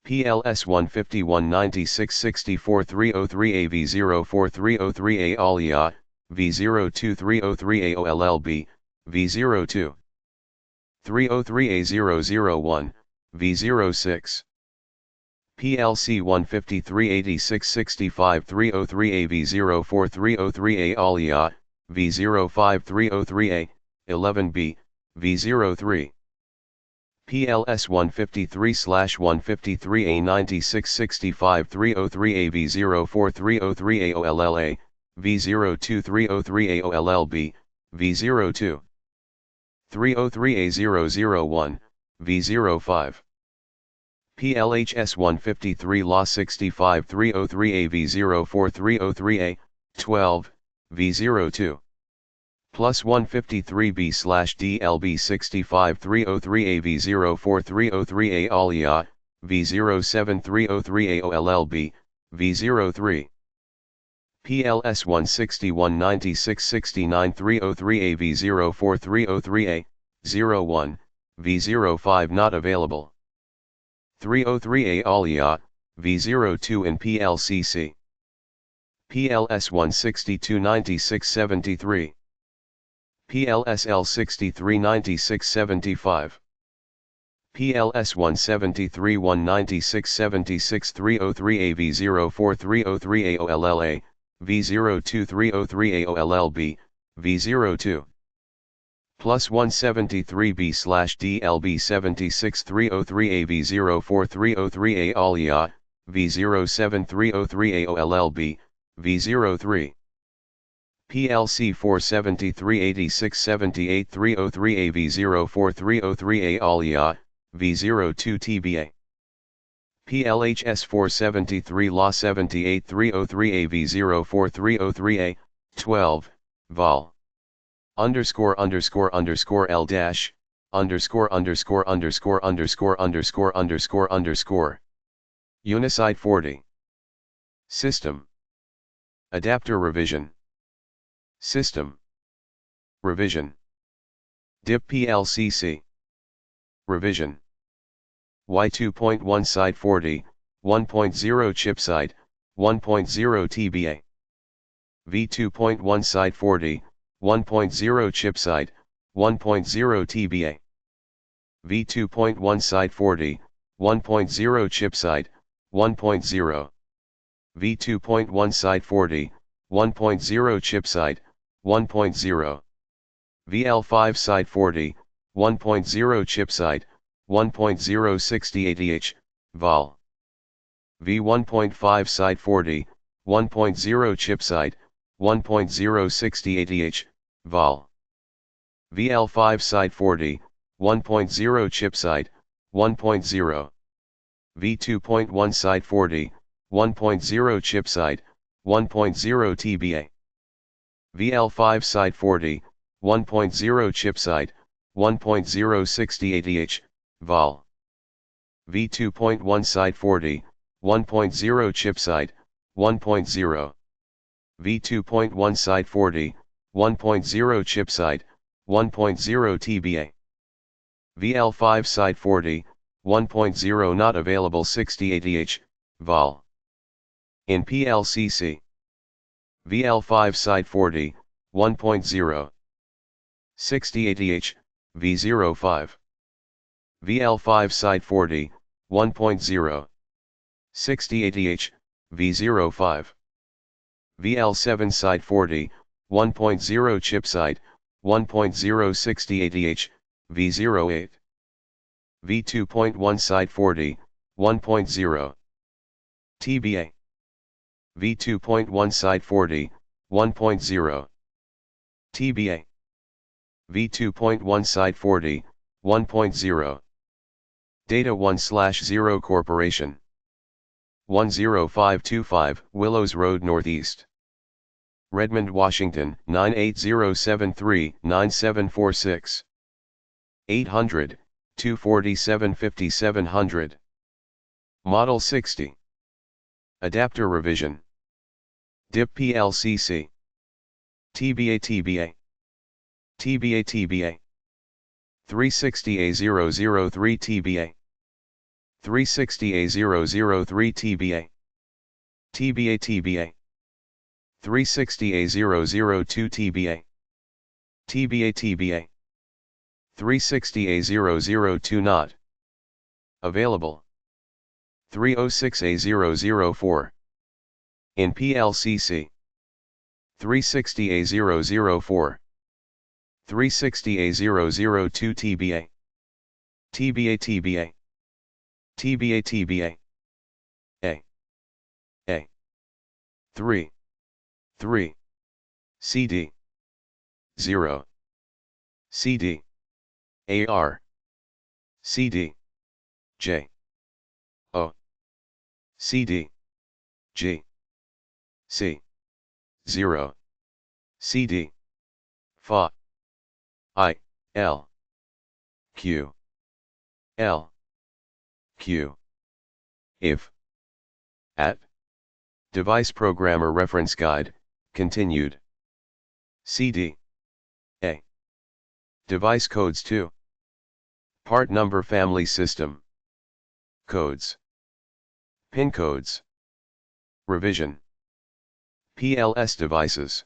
[SPEAKER 1] PLS 15196643003AV04303A ALIA, V02303AOLLB, V02. 303A001, V06. PLC 1538665-303AV04303A ALIA, V05303A, 11B, V03. PLS 153/153A9665-303AV04303A OLLA, V02303A OLLB, V02. 303A001, V05. PLHS 153/65-303AV04303A, 12, V02. Plus 153B/DLB65-303AV04303A ALIA, V07303A OLLB, V03. PLS 161/9669-303AV04303A, 01, V05 not available. 303A AutoIt, v02 in PLCC. PLS 1629673. PLSL 639675. PLS 173 19676 303A v04 303A v02 303A OLLB, v02. Plus 173B/DLB 76 303A v04 303A AutoIt, v07 303A OLLB, v03. PLC 473 86 78 303A v04 303A AutoIt, v02 TBA. PLHS 473 LA 78 303A v04 303A, 12, vol. Underscore underscore underscore L dash, underscore underscore underscore underscore underscore underscore underscore. Unisite 40. System. Adapter revision. System. Revision. DIP PLCC. Revision. Y2.1 site 40, 1.0 chip site, 1.0 TBA. V2.1 site 40, 1.0 chip site, 1.0 TBA. V2.1 site 40, 1.0 chip site, 1.0. V2.1 site 40, 1.0 chip site, 1.0. VL5 site 40, 1.0 chip site, 1.068EH, vol. V1.5 site 40, 1.0 chip site, 1.068EH, vol. VL5 site 40, 1.0 chip site, 1.0. V2.1 site 40, 1.0 chip site, 1.0 TBA. VL5 site 40, 1.0 chip site, 1.068EH, vol. V2.1 site 40, 1.0 chip site, 1.0. V2.1 site 40, 1.0 chip site, 1.0 TBA. VL5 site 40, 1.0 not available 68EH, vol. In PLCC. VL5 site 40, 1.0. 68EH, v05. VL5 site 40, 1.0. 68EH, v05. VL7 site 40, 1.0 chip site, 1.068EH, v08. V2.1 site 40, 1.0. TBA. V2.1 site 40, 1.0. TBA. V2.1 site 40, 1.0. Data 1/0 Corporation. 10525 Willows Road Northeast. Redmond, Washington, 98073-9746. 800-247-5700. Model 60. Adapter revision. DIP PLCC. TBA TBA. TBA TBA. 360A003 TBA. 360A003 TBA. TBA TBA. 360A002 TBA. TBA TBA. 360A002 not available. 306A004. In PLCC. 360A004. 360A002 TBA. TBA TBA. TBA TBA. A. 3. 3. CD. 0. CD. AR. CD. J. O. CD. G. C. 0. CD. Fa. I. L. Q. L. Q. If. At. Device Programmer Reference Guide, continued. CD. A. Device codes 2. Part number family system. Codes. Pin codes. Revision. PLS devices.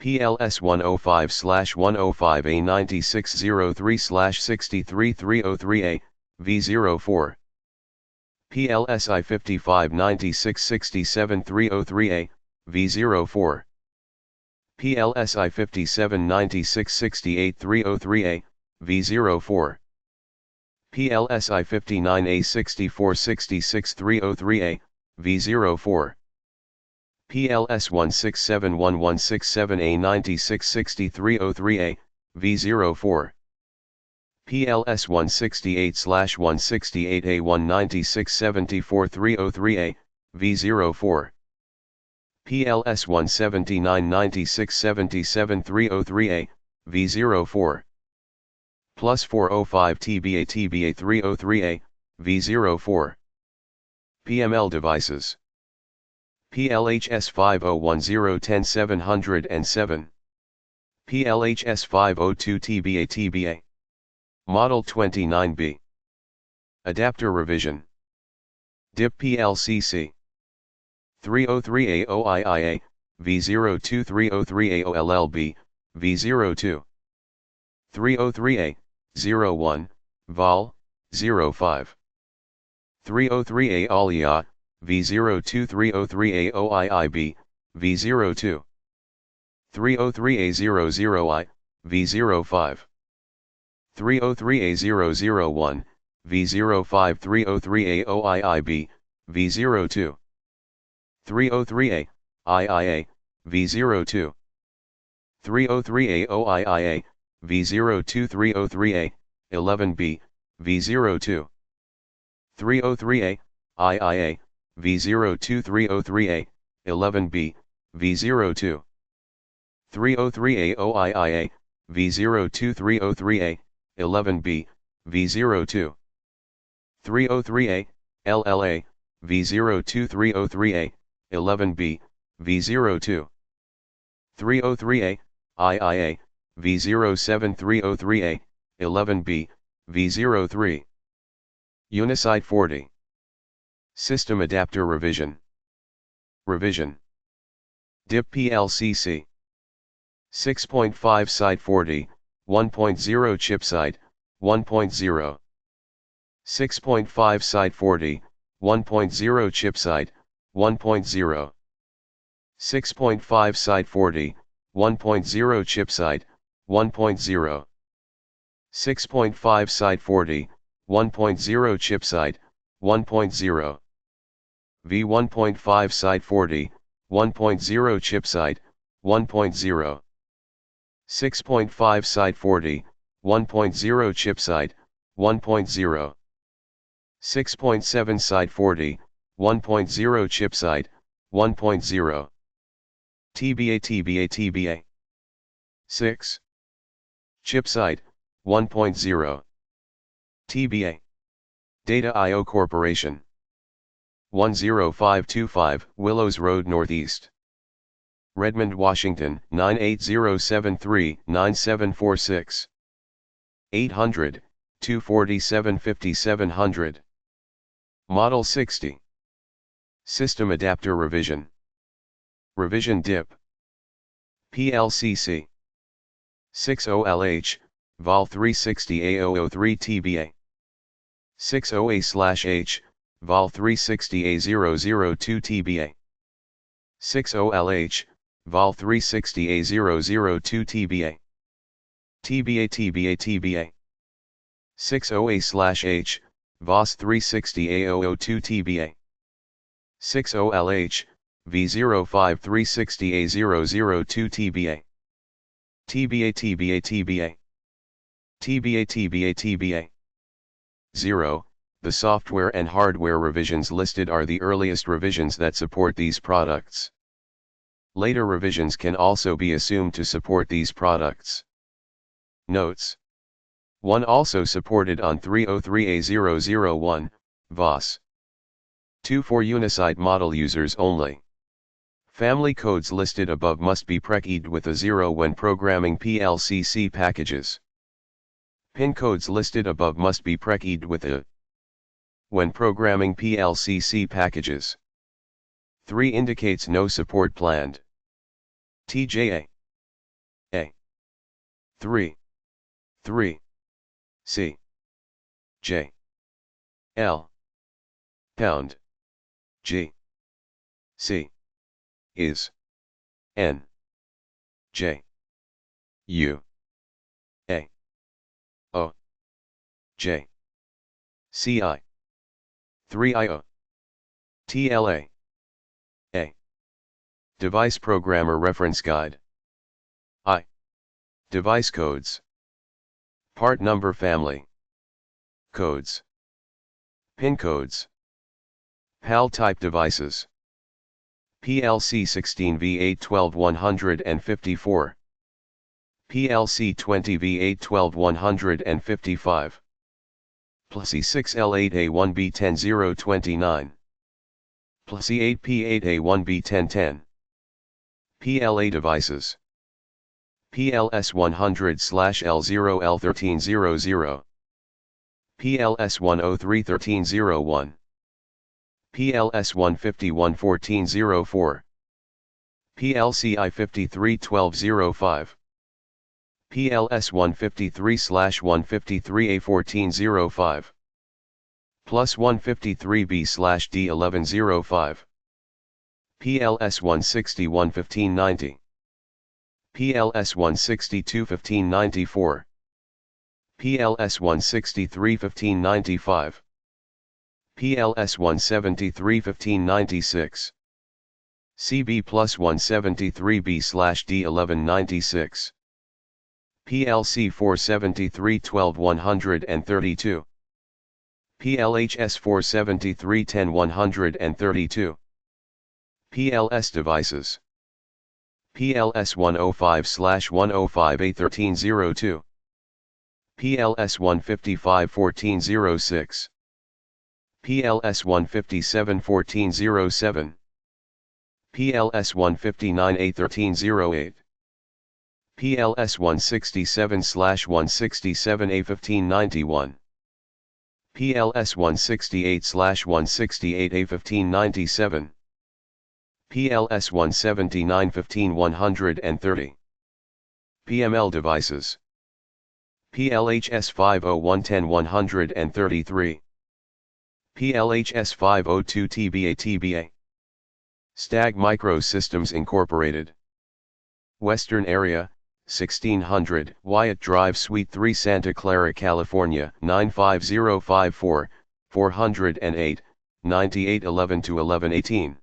[SPEAKER 1] PLS 105/105A9603/63303A, V04. PLS I5596673003A, V04. PLS I5796683003A, V04. PLS I59A6466303A, V04. PLS 1671167A966303A, V04. PLS 168/168A19674303A, V04. PLS 17996773003A, V04. Plus 405 TBA 303A, V04. PML devices. PLHS 5010-10707. PLHS 502 TBA. Model 29B. Adapter revision. DIP PLCC. 303A OIIA, V02 303A OLLB, V02. 303A, 01, Vol, 05. 303A ALIA, V02 303A OIIB, V02. 303A 00I, V05. 303A 001, V05 303A OIIB, V02. 303A, IIA, V02. 303A OIIA, V02 303A, 11B, V02. 303A, IIA, V02 303A, 11B, V02. 303A OIIA, V02 303A, 11B, V02. 303A, LLA, V02 303A, 11B, V02. 303A, IIA, V07 303A, 11B, V03. Uniside 40. System Adapter Revision. Revision. DIP PLCC. 6.5 Side 40, 1.0 Chip Side, 1.0. 6.5 Side 40, 1.0 Chip Side, 1.0. 6.5 Side 40, 1.0 Chip Side, 1.0. 6.5 Side 40, 1.0 Chip Side, 1.0. V1.5 Side 40, 1.0 Chip Side, 1.0. 6.5 Side 40, 1.0 Chip Side, 1.0. 6.7 Side 40, 1.0 Chip Side, 1.0. TBA 6. Chip Side, 1.0. TBA. Data I/O Corporation. 10525 Willows Road Northeast. Redmond, Washington, 98073-9746. 800-247-5700. Model 60. System Adapter Revision. Revision DIP. PLCC. 60LH, Vol 360A003 TBA. 60A/H, Vol 360A002 TBA. 60LH, Vol 360A002 TBA. TBA. 60A/H, VOS 360A002 TBA. 60LH, V05 360A002 TBA. TBA. 0. The software and hardware revisions listed are the earliest revisions that support these products. Later revisions can also be assumed to support these products. Notes. 1 also supported on 303A001, VOS. 2 for Uniside model users only. Family codes listed above must be prec'd with a 0 when programming PLCC packages. Pin codes listed above must be prec'd with a when programming PLCC packages. 3 indicates no support planned. TJA. A. 3. C. J. L. Pound. G. C. Is. N. J. U. A. O. J. CI. 3IO. TLA. A. Device Programmer Reference Guide. I. Device Codes. Part Number Family. Codes. Pin Codes. PAL Type Devices. PLC 16V8 12154. PLC 20V8 12155. Plus E6L8A1B10029. Plus E8P8A1B1010. PLA devices. PLS 100/L0L1300. PLS 103/1301. PLS 151/1404. PLCI 53/1205. PLS 153/153A1405. Plus 153B/D1105. PLS 161/1590. PLS 162/1594. PLS 163/1595. PLS 173/1596. CB plus 173B/D1196. PLC 473/12-132. PLHS 473/10-132. PLS devices. PLS 105/105A1302. PLS 155/1406. PLS 157/1407. PLS 159A1308. PLS 167/167A1591. PLS 168/168A1597. PLS 179/15-130. PML devices. PLHS 50110-133. PLHS 502 TBA. Stag Microsystems Incorporated. Western Area, 1600 Wyatt Drive Suite 3 Santa Clara, California 95054, 408, 9811-1118.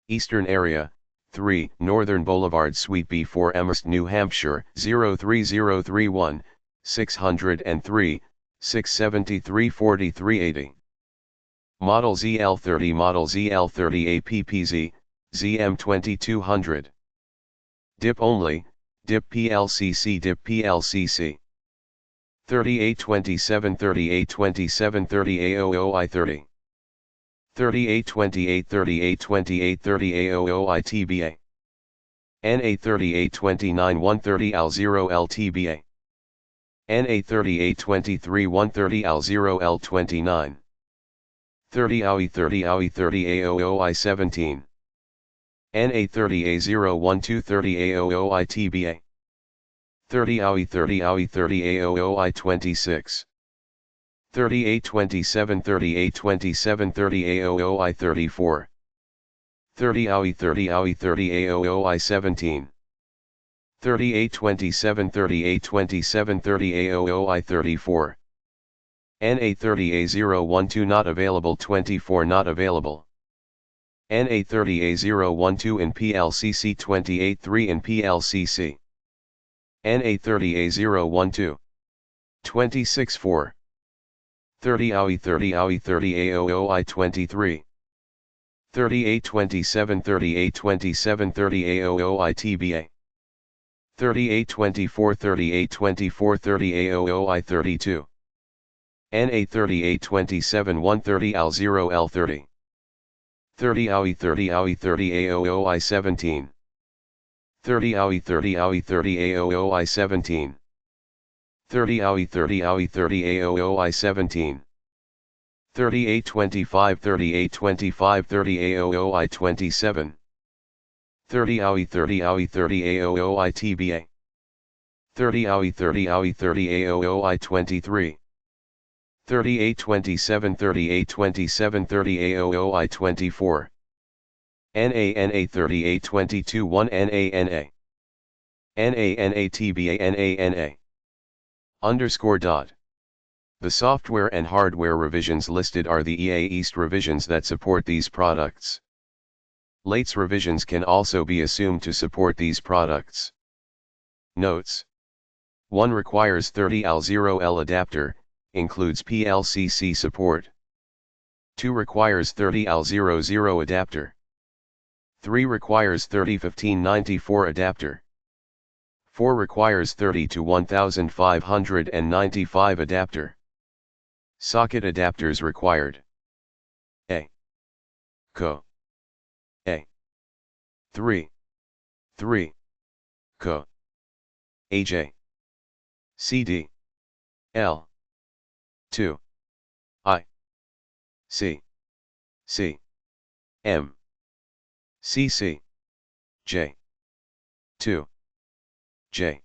[SPEAKER 1] Eastern Area, 3 Northern Boulevard Suite B4 Amherst, New Hampshire 03031, 603, 673-4380. Model ZL30 Model ZL30 APPZ, ZM2200. DIP only, DIP PLCC DIP PLCC. 3827 3827 30A00I30. 3828 3828 30A00I TBA. NA 3829 130 AL0 LTBA. NA 3823 130 AL0 L29. 30 AUI 30 AUI 30 A00I 17. NA 30 A012 30 A00I TBA. 30 AUI 30 AUI 30 A00I 26. 3827 3827 30 A00I 34. 30 AUI 30 AUI 30 A00I 17. 3827 3827 30 A00I 34. NA 30 A012 not available 24 not available. NA 30 A012 in PLCC 28.3 in PLCC. NA 30 A012. 26.4. 30 AUI 30 AUI 30 A00I 23. 3827 3827 30 A00I TBA. 3824 3824 30 A00I 32. NA 3827 130 AL0 L30. 30 AUI 30 AUI 30 A00I 17. 30 AUI 30 AUI 30 A00I 17. 30 AUI 30 AUI 30 A00I 17. 3825 3825 30 AOOI 27 30 AOI 30 AOI 30 AOOI TBA 30 AOI 30 AOI 30 AOOI 23 3827 3827 30 AOOI 24 NANA 3822 1 NANA NANA TBA NANA underscore dot. The software and hardware revisions listed are the EA East revisions that support these products. Latest revisions can also be assumed to support these products. Notes: 1 requires 30L0L adapter, includes PLCC support. 2 requires 30L00 adapter. 3 requires 301594 adapter. 4 requires 30 to 1595 adapter. Socket adapters required. A. Co. A. 3. Co. AJ. CD. L. 2. I. C. M. CC. J. 2. J.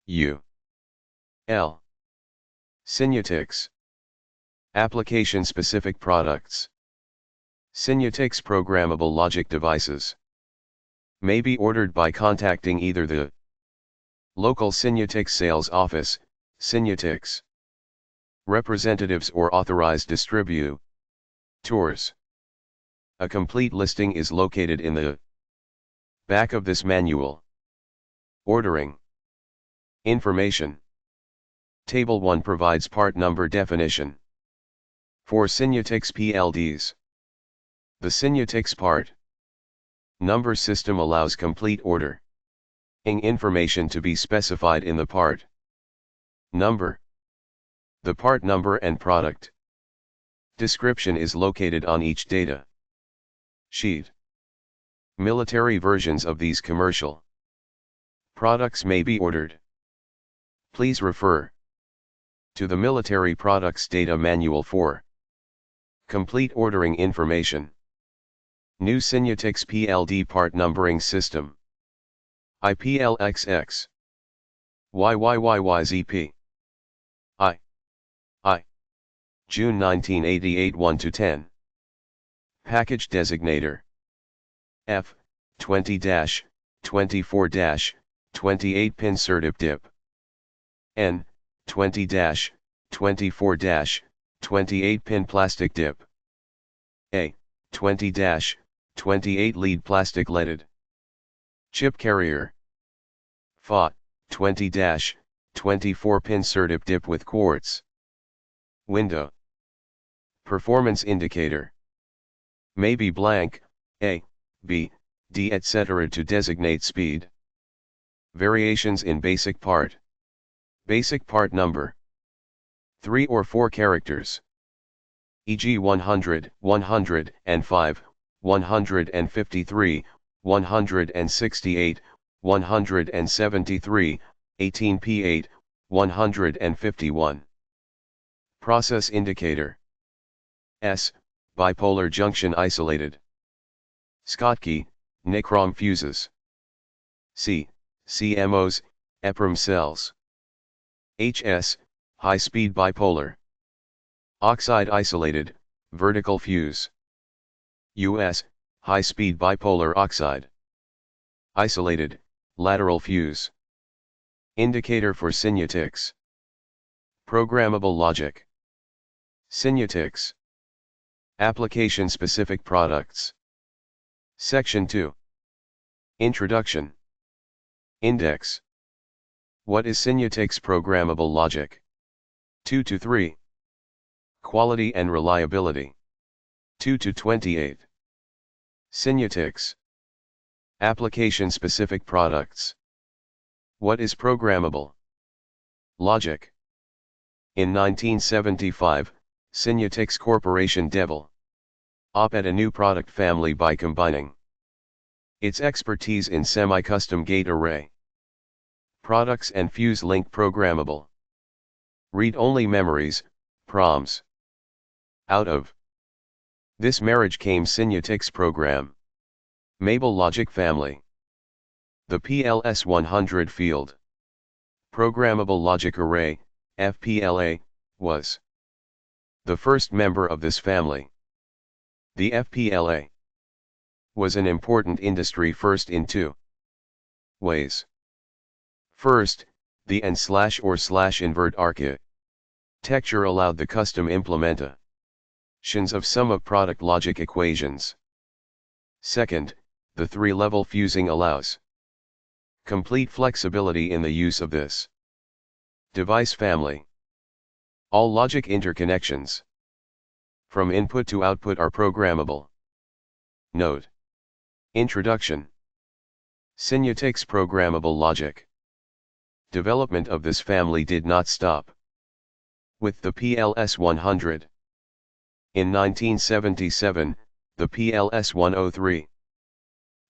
[SPEAKER 1] U. L. Signetics. Application-specific products. Signetics programmable logic devices may be ordered by contacting either the local Signetics sales office, Signetics representatives or authorized distributors. A complete listing is located in the back of this manual. Ordering information. Table 1 provides part number definition. For Signetics PLDs, the Signetics part number system allows complete ordering information to be specified in the part number. The part number and product description is located on each data sheet. Military versions of these commercial products may be ordered. Please refer to the Military Products Data Manual for complete ordering information. New Signetics PLD part numbering system. IPLXX YYYYZP I June 1988 1-10 Package Designator F 20-24-28 pin SERDIP DIP N 20-24-28 pin plastic dip A 20-28 lead plastic leaded chip carrier FA 20-24 pin SERDIP dip with quartz window. Performance indicator may be blank, A, B, D etc. to designate speed. Variations in basic part. Basic part number 3 or 4 characters, e.g. 100, 105, 153, 168, 173, 18p8, 151. Process indicator S, bipolar junction isolated. Schottky, nichrome fuses. C, CMOS, EPROM cells. HS, high-speed bipolar. Oxide isolated, vertical fuse. US, high-speed bipolar oxide. Isolated, lateral fuse. Indicator for Signetics. Programmable logic. Signetics. Application-specific products. Section 2. Introduction. Index. What is Signetics programmable logic? 2-3. Quality and reliability. 2-28. Signetics. Application-specific products. What is programmable logic? In 1975, Signetics Corporation developed a new product family by combining its expertise in semi-custom gate array products and fuse link programmable read-only memories, PROMs. Out of this marriage came Signetics program. Mabel logic family. The PLS 100 field programmable logic array, FPLA, was the first member of this family. The FPLA was an important industry first in two ways. First, the AND/or/invert architecture allowed the custom implementations of sum of product logic equations. Second, the three-level fusing allows complete flexibility in the use of this device family. All logic interconnections from input to output are programmable. Note: Introduction. Signetics programmable logic. Development of this family did not stop with the PLS 100. In 1977, the PLS 103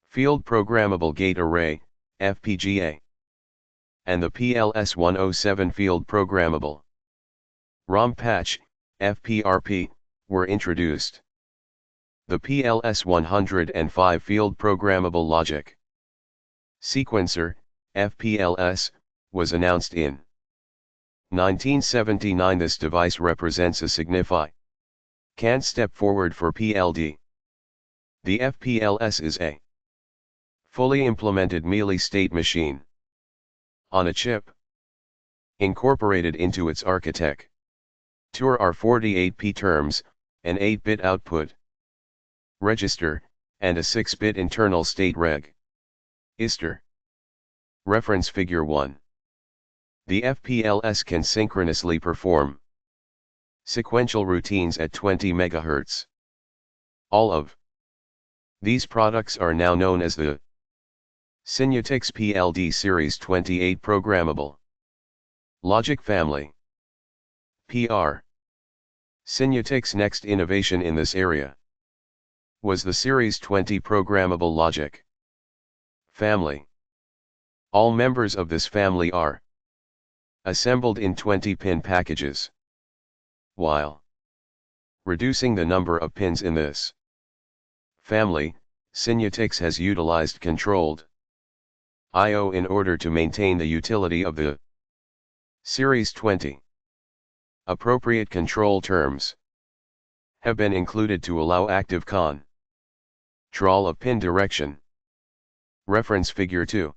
[SPEAKER 1] Field Programmable Gate Array, FPGA, and the PLS 107 Field Programmable ROM Patch, FPRP, were introduced. The PLS 105 Field Programmable Logic Sequencer, FPLS, was announced in 1979. This device represents a significant step forward for PLD. The FPLS is a fully implemented mealy state machine on a chip, incorporated into its architecture are 48p terms, an 8-bit output register, and a 6-bit internal state register. Reference Figure 1. The FPLS can synchronously perform sequential routines at 20 MHz. All of these products are now known as the Signetics PLD Series 28 Programmable Logic Family. PR. Signetics' next innovation in this area was the Series 20 Programmable Logic Family. All members of this family are assembled in 20-pin packages, while reducing the number of pins in this family. Signetics has utilized controlled I/O in order to maintain the utility of the Series 20. Appropriate control terms have been included to allow active control of pin direction. Reference Figure 2.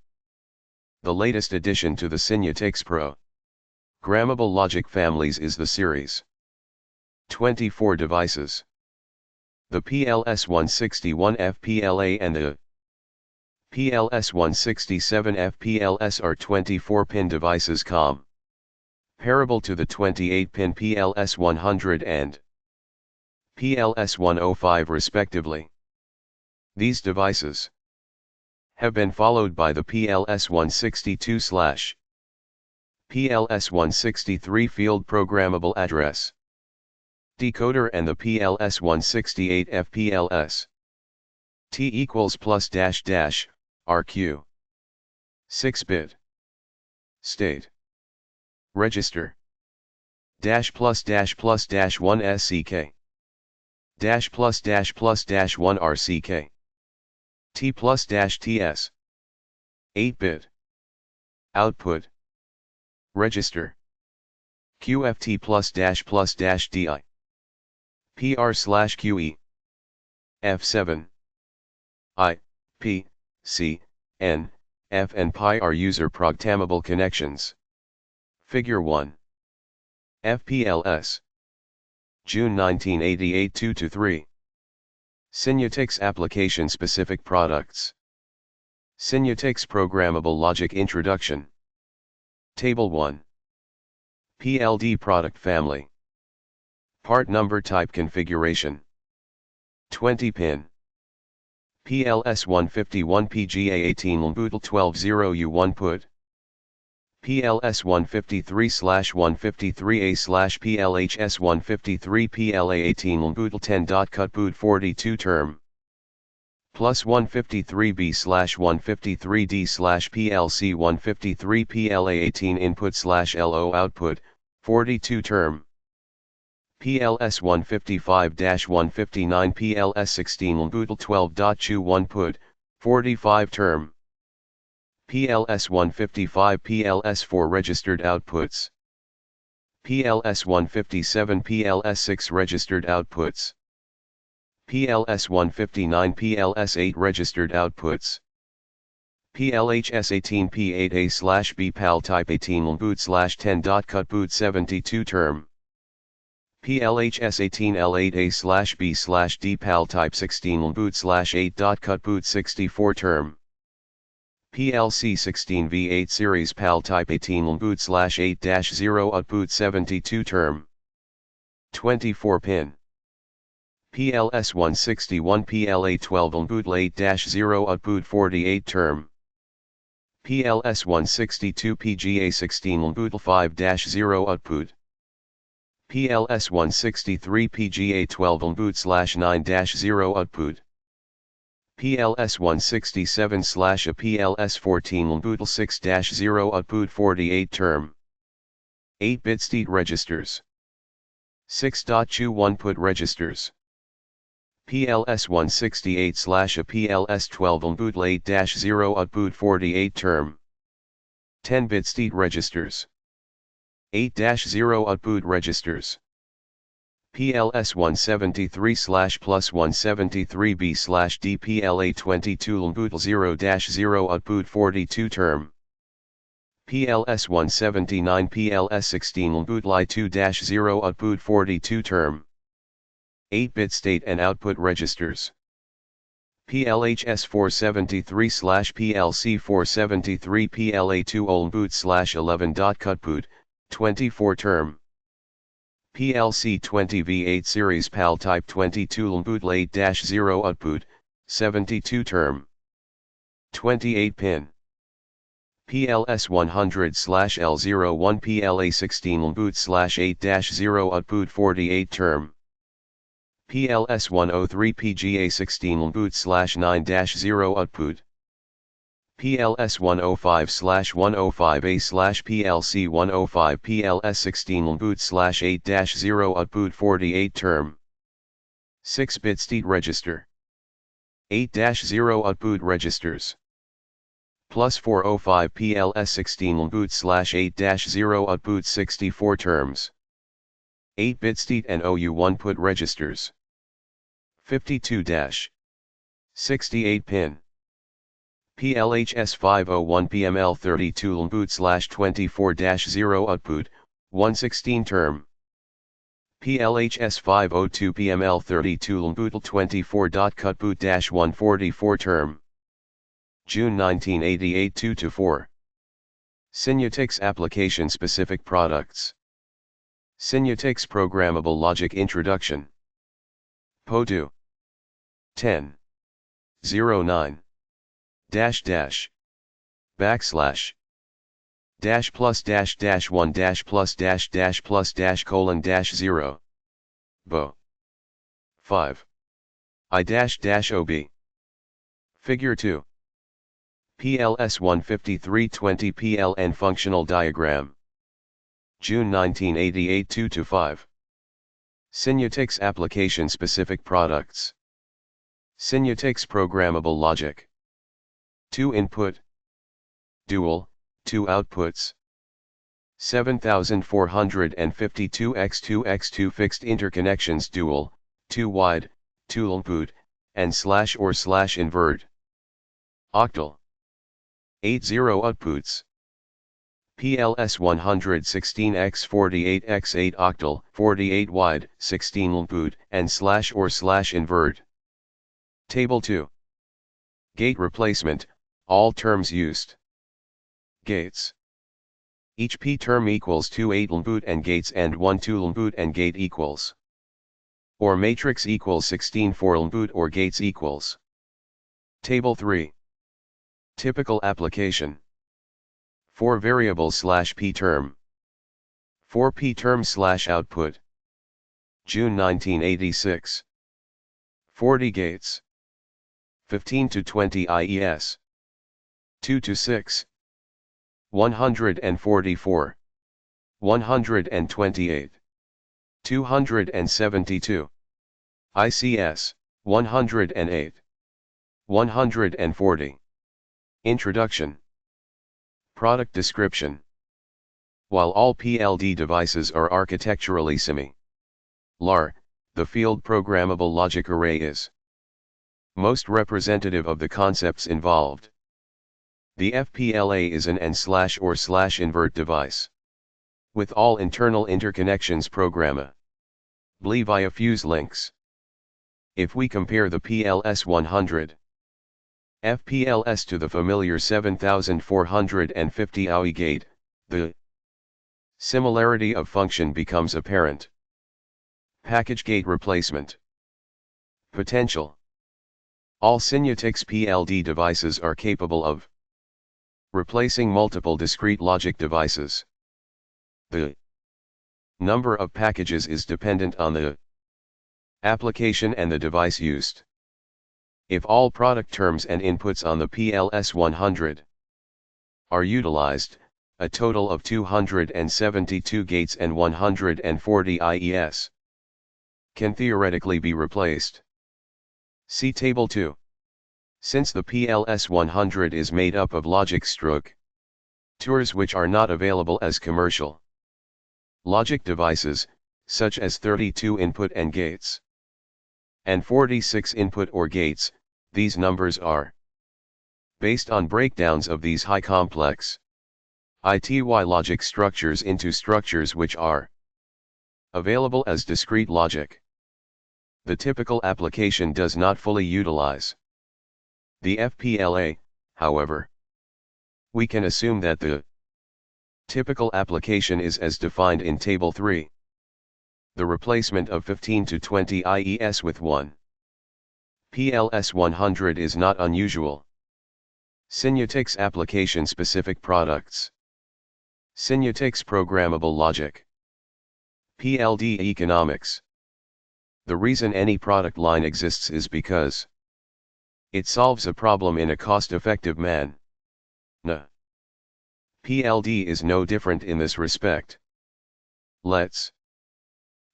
[SPEAKER 1] The latest addition to the Signetics programmable logic families is the Series 24 devices. The PLS 161 FPLA and the PLS 167 FPLS are 24-pin devices comparable to the 28-pin PLS 100 and PLS 105 respectively. These devices have been followed by the PLS 162/PLS 163 Field Programmable Address Decoder and the PLS 168 FPLS T equals plus dash dash RQ 6-bit state register dash plus dash 1 SCK dash plus dash 1 RCK T plus dash TS 8-bit output register QFT plus dash DI PR/QE F7 I, P, C, N, F and Pi are user programmable connections. Figure 1. FPLS June 1988 2-3 Signetics Application-Specific Products. Signetics Programmable Logic Introduction. Table 1. PLD Product Family. Part Number Type Configuration. 20-pin. PLS 151 PGA 18 Lmbootle 12 U1 put. PLS 153/153A/PLHS 153 PLA 18 Lmbootle 10. Cut boot 42 term. Plus 153B/153D/PLC 153 PLA 18 input/LO output 42 term. PLS 155-159 PLS 16 Bootle 12.21 put, 45 term. PLS 155 PLS 4 registered outputs. PLS 157 PLS 6 registered outputs. PLS 159 PLS 8 registered outputs. PLHS 18 P8A/B PAL type 18 boot/10. Cut boot 72 term. PLHS 18 L8A/B/D PAL type 16 boot/8. Cut boot 64 term. PLC 16 V8 series PAL type 18 boot/8-0 output 72 term. 24 pin. PLS 161 PLA 12 boot 8-0 output 48 term. PLS 162 PGA 16 boot 5-0 output. PLS 163 PGA 12 boot/9-0 output. PLS 167/A PLS 14 boot 6-0 output 48 term. 8-bit state registers. 6.21 put registers. PLS 168/A PLS 12 boot 8-0 output 48 term. 10-bit state registers. 8-0 output registers. PLS 173/+173B/D PLA 22 boot 0-0 output 42 term. PLS 179 PLS 16 boot Li 2-0 output 42 term. 8-bit state and output registers. PLHS 473/PLC 473 PLA 2 old boot/11. Cut boot 24 term. PLC 20 V8 series PAL type 22 boot 8-0 output 72 term. 28 pin. PLS 100/L01 PLA 16 boot/8-0 output 48 term. PLS 103 PGA 16 boot/9-0 output. PLS 105/105A/PLC 105 PLS 16 boot/8-0 output 48 term. 6-bit state register. 8-0 output registers. Plus 405 PLS 16 boot/8-0 output 64 terms. 8-bit state and OU1 put registers. 52-68 pin. PLHS 501 PML32 boot/24-0 output 116 term. PLHS 502 PML32 boot 24. Cut boot-144 term. June 1988 2-4. Signetics application specific products. Signetics programmable logic introduction. PO2 10.09 --+-1-++++-0 Bo 5 I-OB Figure 2 PLS 15320 PLN functional diagram. June 1988 2-5. Signetics application specific products. Signetics programmable logic. 2 input. Dual, 2 outputs. 7452 x2 fixed interconnections dual, 2 wide, 2 input, and //invert. Octal. 80 outputs. PLS 116x48x8 octal, 48 wide, 16 input, and //invert. Table 2. Gate replacement, all terms used. Gates. Each p term equals 2 8 input and gates and 1 2 input and gate equals. Or matrix equals 16 4 input or gates equals. Table 3. Typical application. 4 variables /p term. 4 p term /output. June 1986. 40 gates. 15 to 20 IES. 2 to 6. 144. 128. 272. ICS, 108. 140. Introduction. Product description. While all PLD devices are architecturally similar, the field programmable logic array is most representative of the concepts involved. The FPLA is an AND/or/invert device, with all internal interconnections programmable via fuse links. If we compare the PLS-100 FPLS to the familiar 7450 AUI gate, the similarity of function becomes apparent. Package gate replacement potential. All Signetics PLD devices are capable of replacing multiple discrete logic devices. The number of packages is dependent on the application and the device used. If all product terms and inputs on the PLS-100 are utilized, a total of 272 gates and 140 IES can theoretically be replaced. See Table 2. Since the PLS-100 is made up of logic structures which are not available as commercial logic devices, such as 32 input and gates and 46 input or gates, these numbers are based on breakdowns of these high complex ITY logic structures into structures which are available as discrete logic. The typical application does not fully utilize the FPLA, however. We can assume that the typical application is as defined in Table 3. The replacement of 15 to 20 IES with one PLS-100 is not unusual. Signetics application-specific products. Signetics programmable logic. PLD economics. The reason any product line exists is because it solves a problem in a cost-effective manner. PLD is no different in this respect. Let's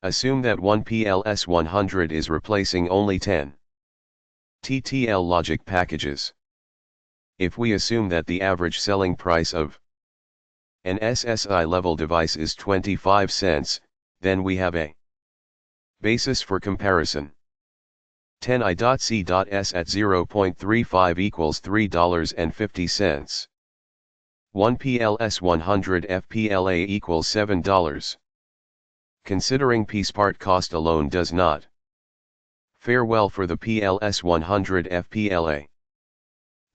[SPEAKER 1] assume that one PLS-100 is replacing only 10 TTL logic packages. If we assume that the average selling price of an SSI level device is 25 cents, then we have a basis for comparison. 10i.c.s at 0.35 equals $3.50. 1 PLS-100 FPLA equals $7. Considering piece part cost alone does not fare well for the PLS-100 FPLA.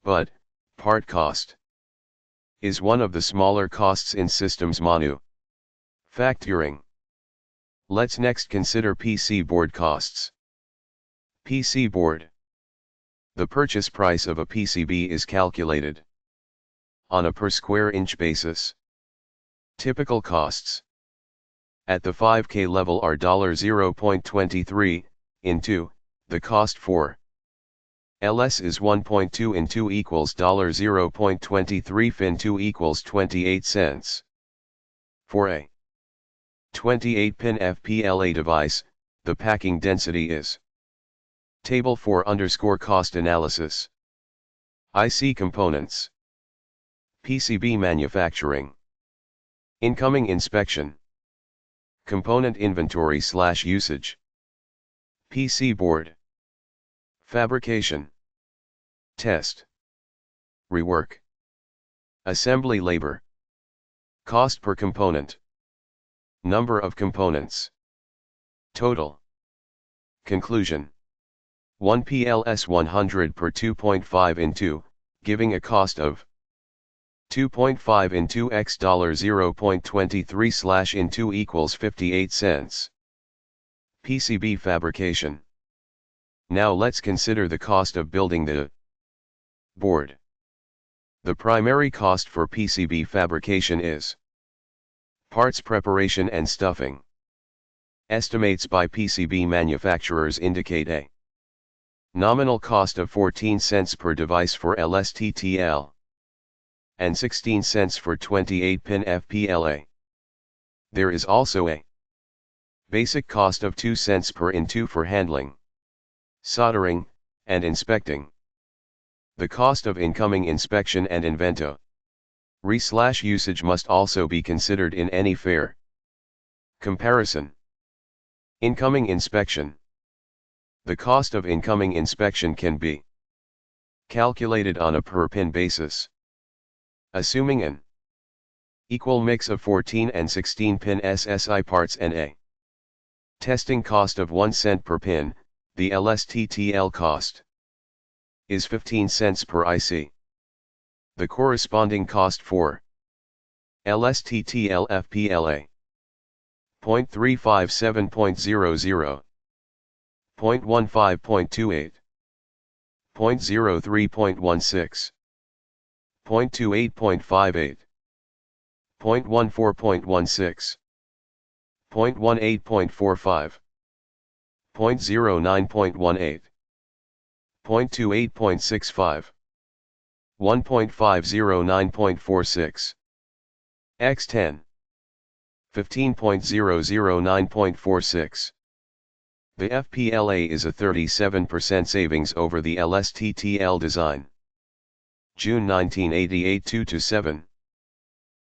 [SPEAKER 1] But, part cost is one of the smaller costs in systems manufacturing. Let's next consider PC board costs. PC board. The purchase price of a PCB is calculated on a per square inch basis. Typical costs at the 5K level are $0.23 into the cost for LS is 1.2 into equals $0.23 fin 2 equals 28 cents. For a 28-pin FPLA device, the packing density is Table 4 _ cost analysis. IC components. PCB manufacturing. Incoming inspection. Component inventory / usage. PC board. Fabrication. Test. Rework. Assembly labor. Cost per component. Number of components. Total. Conclusion. 1 PLS-100 per 2.5 into, giving a cost of 2.5 into x $0.23 into equals 58 cents. PCB fabrication. Now let's consider the cost of building the board. The primary cost for PCB fabrication is parts preparation and stuffing. Estimates by PCB manufacturers indicate a nominal cost of 14 cents per device for LSTTL and 16 cents for 28-pin FPLA. There is also a Basic cost of 2 cents per in2 for handling, soldering, and inspecting. The cost of incoming inspection and invento. Usage must also be considered in any fair comparison. Incoming inspection. The cost of incoming inspection can be calculated on a per pin basis. Assuming an equal mix of 14 and 16 pin SSI parts and a testing cost of 1 cent per pin, the LSTTL cost is 15 cents per IC. The corresponding cost for LSTTL FPLA 0.357.00, 0.15.28, 0.03.16, 0.28.58, 0.14.16, 0.18.45, 0.09.18, 0.28.65, 1.509.46, x10, 15.009.46. The FPLA is a 37% savings over the LSTTL design. June 1988 2-7.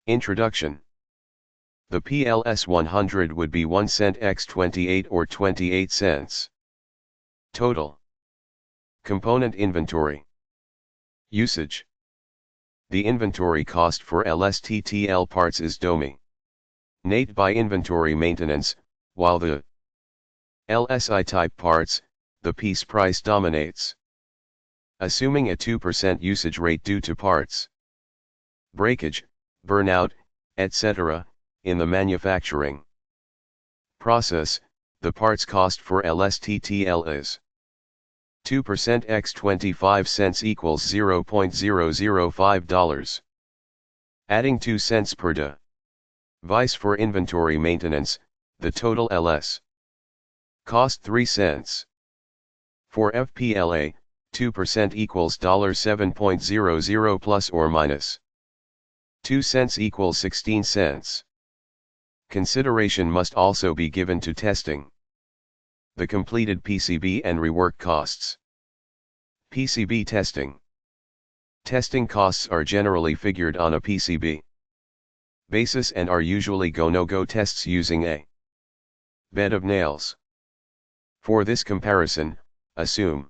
[SPEAKER 1] Introduction. The PLS 100 would be 1 cent x 28 or 28 cents. Total. Component inventory. Usage. The inventory cost for LSTTL parts is dominated by inventory maintenance, while the LSI type parts, the piece price dominates. Assuming a 2% usage rate due to parts breakage, burnout, etc., in the manufacturing process, the parts cost for LSTTL is 2% x 25 cents equals $0.005. Adding 2 cents per device for inventory maintenance, the total LS cost 3 cents. For FPLA, 2% equals $7.00 plus or minus 2 cents equals 16 cents. Consideration must also be given to testing the completed PCB and rework costs. PCB testing. Testing costs are generally figured on a PCB basis and are usually go-no-go tests using a bed of nails. For this comparison, assume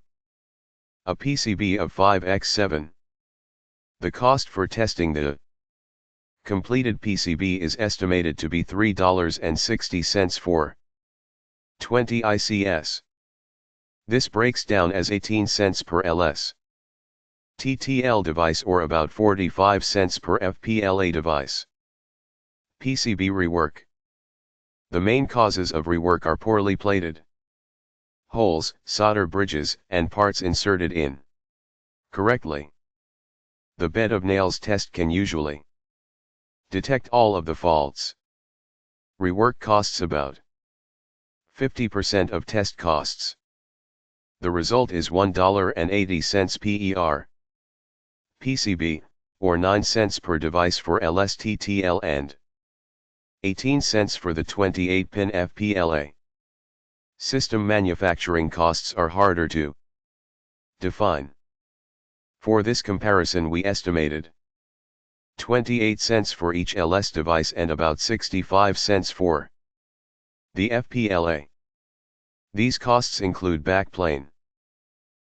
[SPEAKER 1] a PCB of 5x7. The cost for testing the completed PCB is estimated to be $3.60 for 20 ICS. This breaks down as 18 cents per LS TTL device or about 45 cents per FPLA device. PCB rework. The main causes of rework are poorly plated holes, solder bridges, and parts inserted in correctly. The bed of nails test can usually detect all of the faults. Rework costs about 50% of test costs. The result is $1.80 per PCB, or 9 cents per device for LSTTL and 18 cents for the 28-pin FPLA. System manufacturing costs are harder to define. For this comparison we estimated 28 cents for each LS device and about 65 cents for the FPLA. These costs include backplane,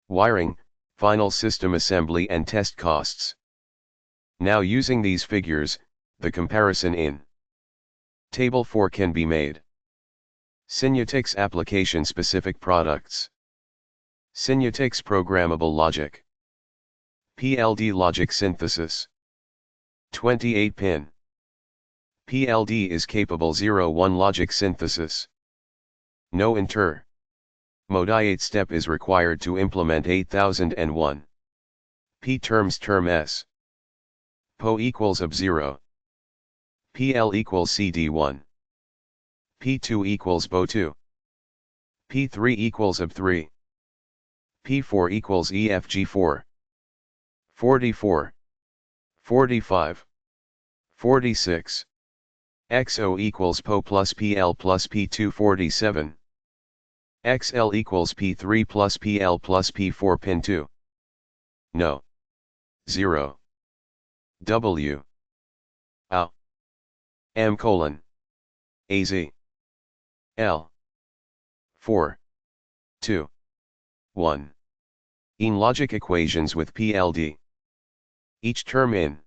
[SPEAKER 1] wiring, final system assembly and test costs. Now using these figures, the comparison in Table 4 can be made. Signetics application-specific products. Signetics programmable logic. PLD logic synthesis. 28-pin. PLD is capable 0-1 logic synthesis. No intermediate step is required to implement 8001. P terms term S. PO equals of 0. PL equals CD1. P2 equals BO2. P3 equals of 3. P4 equals EFG4. 44. 45. 46. XO equals PO plus PL plus P247. XL equals P3 plus PL plus P4 pin 2. No. 0. W. A. M colon. AZ. L. 4. 2. 1. In logic equations with PLD. Each term in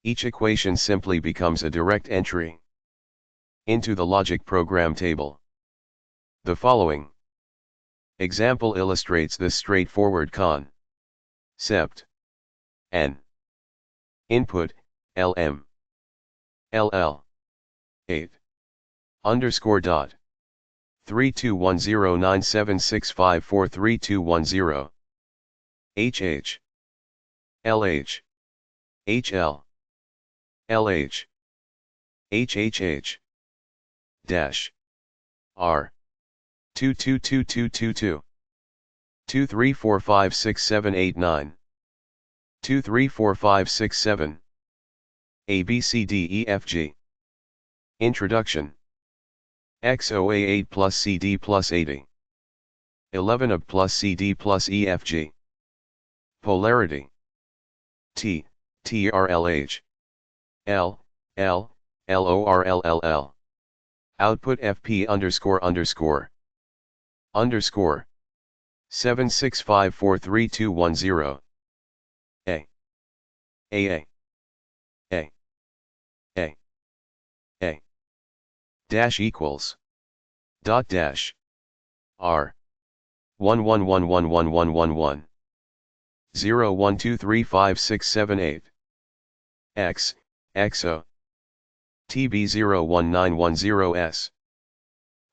[SPEAKER 1] each equation simply becomes a direct entry into the logic program table. The following example illustrates this straightforward concept. N. Input, LM. LL. 8. Underscore dot. 32109765432210. HH. LH. HL. LH. HHH. Dash. R. 222222. 23456789. 234567. A B C D E F G. Introduction. XOA8 plus CD plus 80. 11 of plus CD plus EFG. Polarity. T, TRLH. L, L, LORLLL. Output FP underscore underscore. Underscore. 765432210. A. A. A. A. A. Dash equals. Dot dash. R. 11111111. 012356778. X, XO. TB01910S.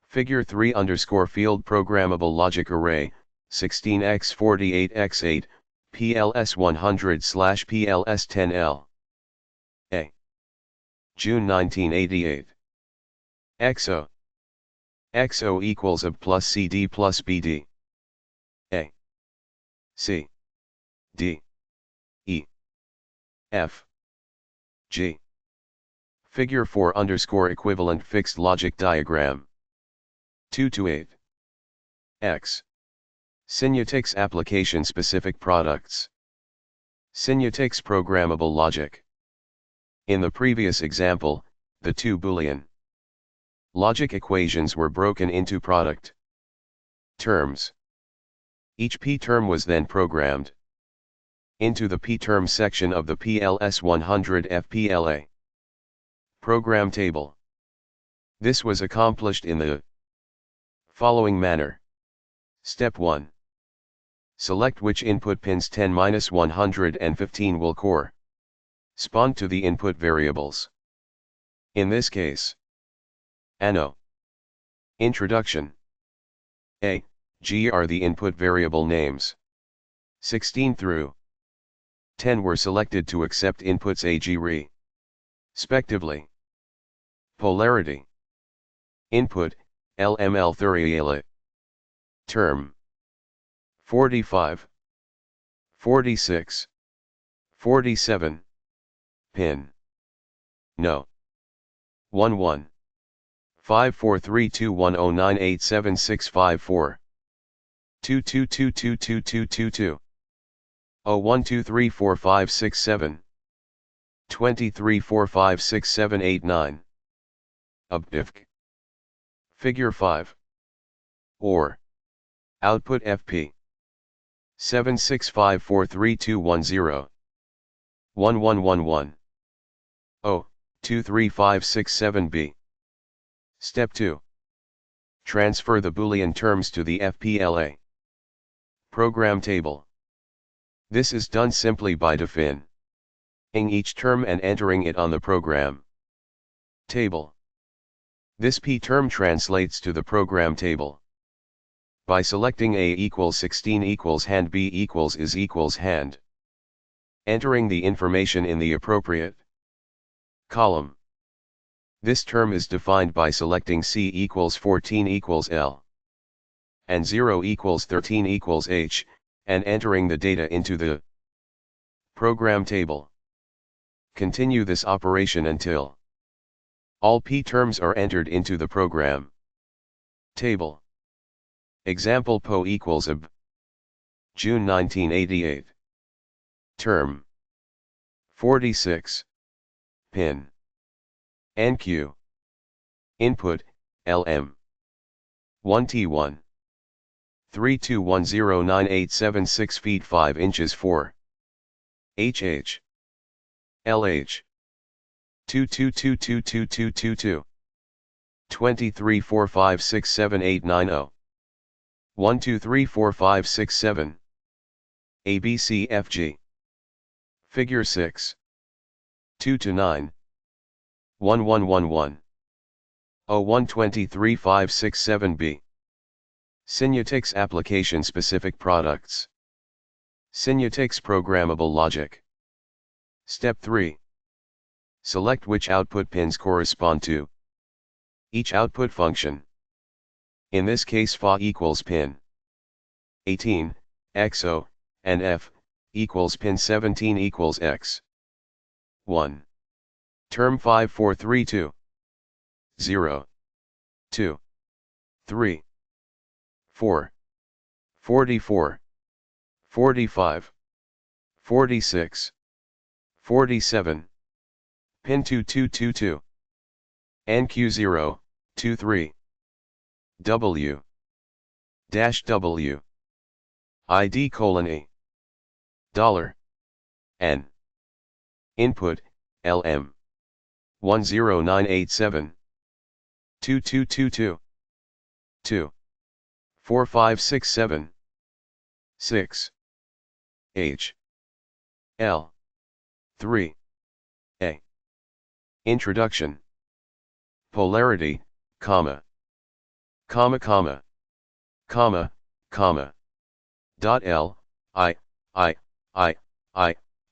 [SPEAKER 1] Figure 3 underscore field programmable logic array, 16x48x8, PLS100/PLS10L. A. June 1988. XO. XO equals AB plus CD plus BD. A. C. D. E. F. G. Figure 4 underscore equivalent fixed logic diagram. 228. X. Signetics application specific products. Signetics programmable logic. In the previous example, the two Boolean logic equations were broken into product terms. Each p-term was then programmed into the p-term section of the PLS100 FPLA program table. This was accomplished in the following manner. Step 1. Select which input pins 10-115 will correspond to the input variables. In this case, ANO. Introduction. A, G are the input variable names. 16 through 10 were selected to accept inputs AG respectively. Polarity. Input, LML30 term. 45. 46. 47. Pin. No. 11. 543210987654. 22222222. 01234567. 23456789. Ubdifk. Figure 5. Or. Output FP. 765432210. 1111. 23567B. Step 2. Transfer the Boolean terms to the FPLA program table. This is done simply by defining each term and entering it on the program table. This p term translates to the program table by selecting A equals 16 equals hand B equals is equals hand, entering the information in the appropriate column. This term is defined by selecting C equals 14 equals L and 0 equals 13 equals H, and entering the data into the program table. Continue this operation until All P terms are entered into the program table. Example PO equals AB. June 1988. Term 46. Pin NQ. Input LM 1T1 32109876 feet 5 inches 4 HH LH 22222222 2345678990 12345667 ABCFG. Figure 6 2 to 9 1111 0123567B. Signetics Application Specific Products. Signetics Programmable Logic. Step 3. Select which output pins correspond to each output function. In this case FA equals pin 18, XO, and F equals pin 17 equals X. 1. Term 5432. 0. 2. 3. 4. 44. 45. 46. 47. Pin 2222. NQ0, 23. W. Dash W. ID colon E. Dollar. N. Input, LM. 10987. 2222. 2. 4567. 6. H. L. 3. A. Introduction. Polarity, comma. Comma comma. Comma, comma. Dot L,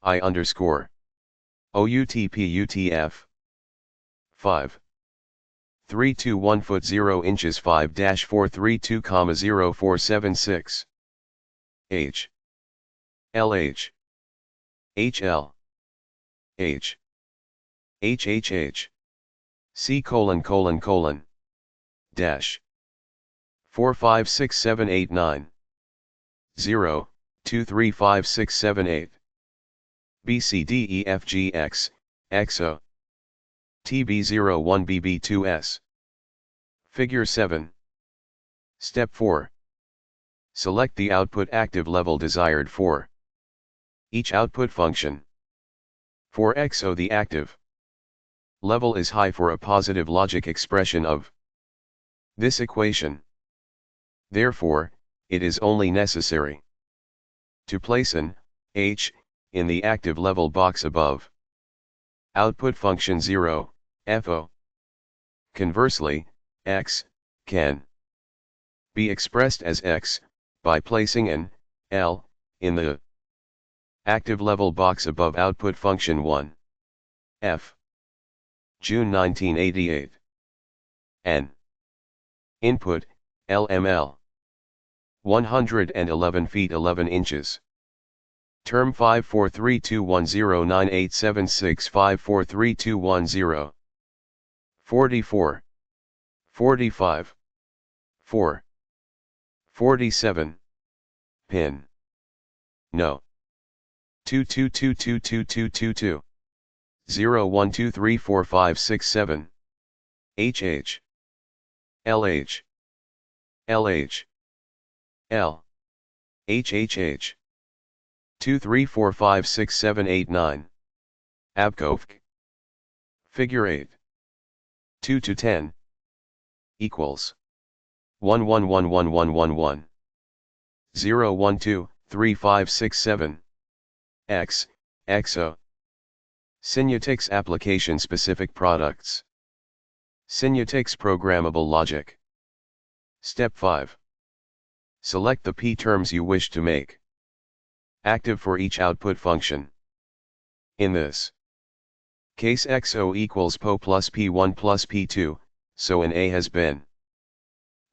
[SPEAKER 1] I underscore. OUTPUTF. 5. 321 foot 0 inches 5-432, 0476. H. LH. HL. H. HHH. C colon colon colon. Dash. 456789. 0, 235678. BCDEFGX, EXO. TB01BB2S. Figure 7. Step 4. Select the output active level desired for each output function. For XO, the active level is high for a positive logic expression of this equation. Therefore, it is only necessary to place an H in the active level box above output function 0, FO. Conversely, X can be expressed as X by placing an L in the active level box above output function 1, F. June 1988. N. Input, LML. 111 feet 11 inches. Term 5432109876 44. 45. 4. 47. Pin. No. 22222222. 01234567. HH. LH. LH. L. HHH. 23456789. Abkovk. Figure 8. 2 to 10. Equals. 111111. 0123567. X, XO. Signetics Application Specific Products. Signetics Programmable Logic. Step 5. Select the P terms you wish to make active for each output function. In this case XO equals PO plus P1 plus P2, so an A has been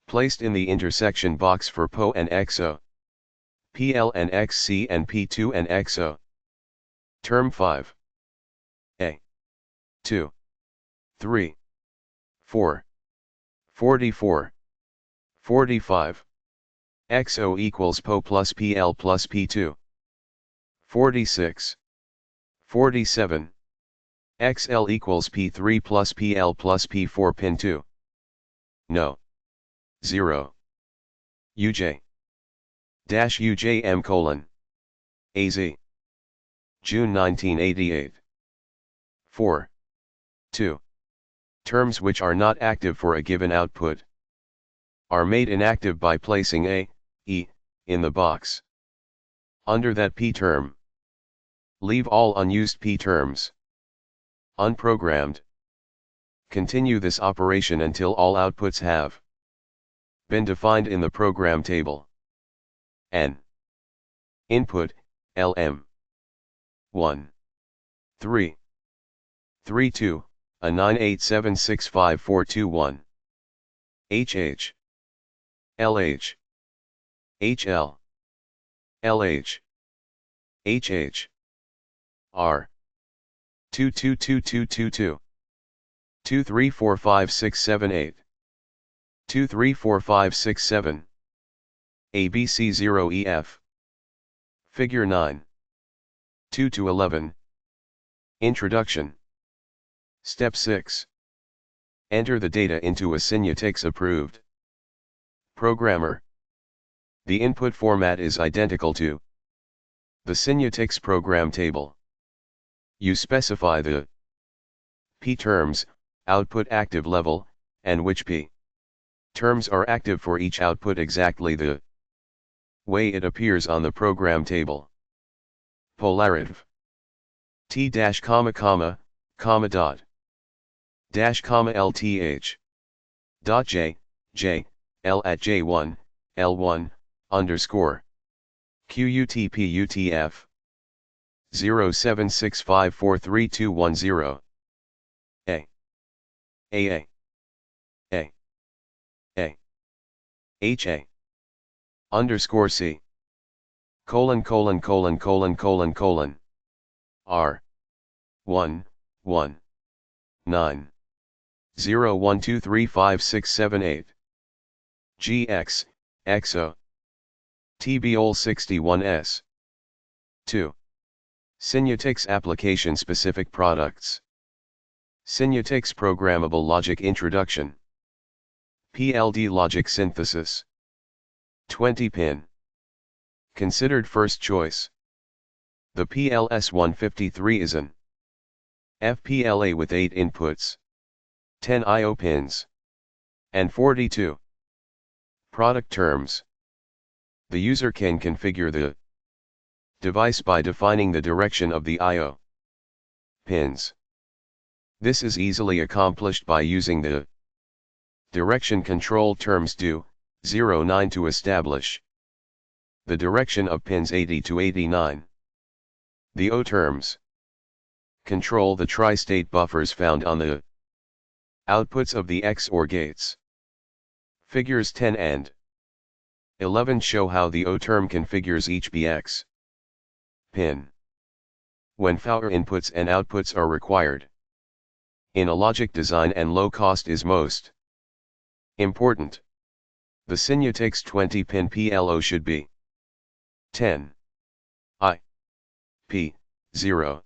[SPEAKER 1] placed in the intersection box for PO and XO, PL and XC and P2 and XO. Term 5. A. 2. 3. 4, 44, 45. XO equals PO plus PL plus P2. 46, 47. XL equals P3 plus PL plus P4 pin 2. No. 0. UJ. Dash UJM colon. AZ. June 1988. 4. 2. Terms which are not active for a given output are made inactive by placing a, e, in the box. Under that P term, leave all unused P terms unprogrammed. Continue this operation until all outputs have been defined in the program table. N. Input, LM. 1. 3. 32, a 9876541. HH. LH. HL. LH. HH. R. 222222. 2345678. 234567. ABC0EF. Figure 9. 2 to 11. Introduction. Step 6. Enter the data into a Signetics approved programmer. The input format is identical to the Signetics program table. You specify the P terms, output active level, and which P terms are active for each output exactly the way it appears on the program table. Polariv. T dash comma comma, comma dot. Dash comma LTH. Dot J, J, L at J1, L1, underscore. QUTPUTF. 0765432210. A. A. A. A. HA. Underscore C. Colon colon colon colon colon colon. R. 1, 1. 9. 0 1 2 3 5 6 7 8. GX, XO. TBOL 61S. 2. Signetics Application Specific Products. Signetics Programmable Logic Introduction. PLD Logic Synthesis. 20 pin. Considered first choice. The PLS-153 is an FPLA with 8 inputs, 10 I/O pins, and 42 product terms. The user can configure the device by defining the direction of the I/O pins. This is easily accomplished by using the direction control terms do, 09 to establish the direction of pins 80 to 89. The O terms control the tri-state buffers found on the outputs of the XOR gates. Figures 10 and 11 show how the O term configures each BX pin when fewer inputs and outputs are required. In a logic design and low cost is most important, the Signetics 20-pin PLO should be 10 I P 0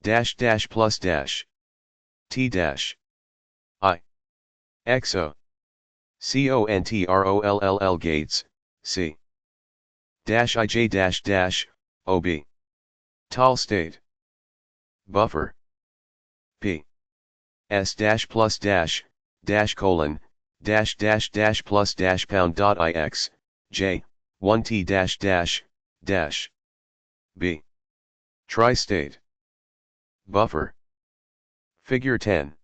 [SPEAKER 1] dash dash plus dash T dash I XO CONTROLLL gates C dash IJ dash dash OB tall state buffer P S dash plus dash dash colon dash dash dash plus dash pound dot IX J 1T dash dash dash B tri-state buffer. Figure 10.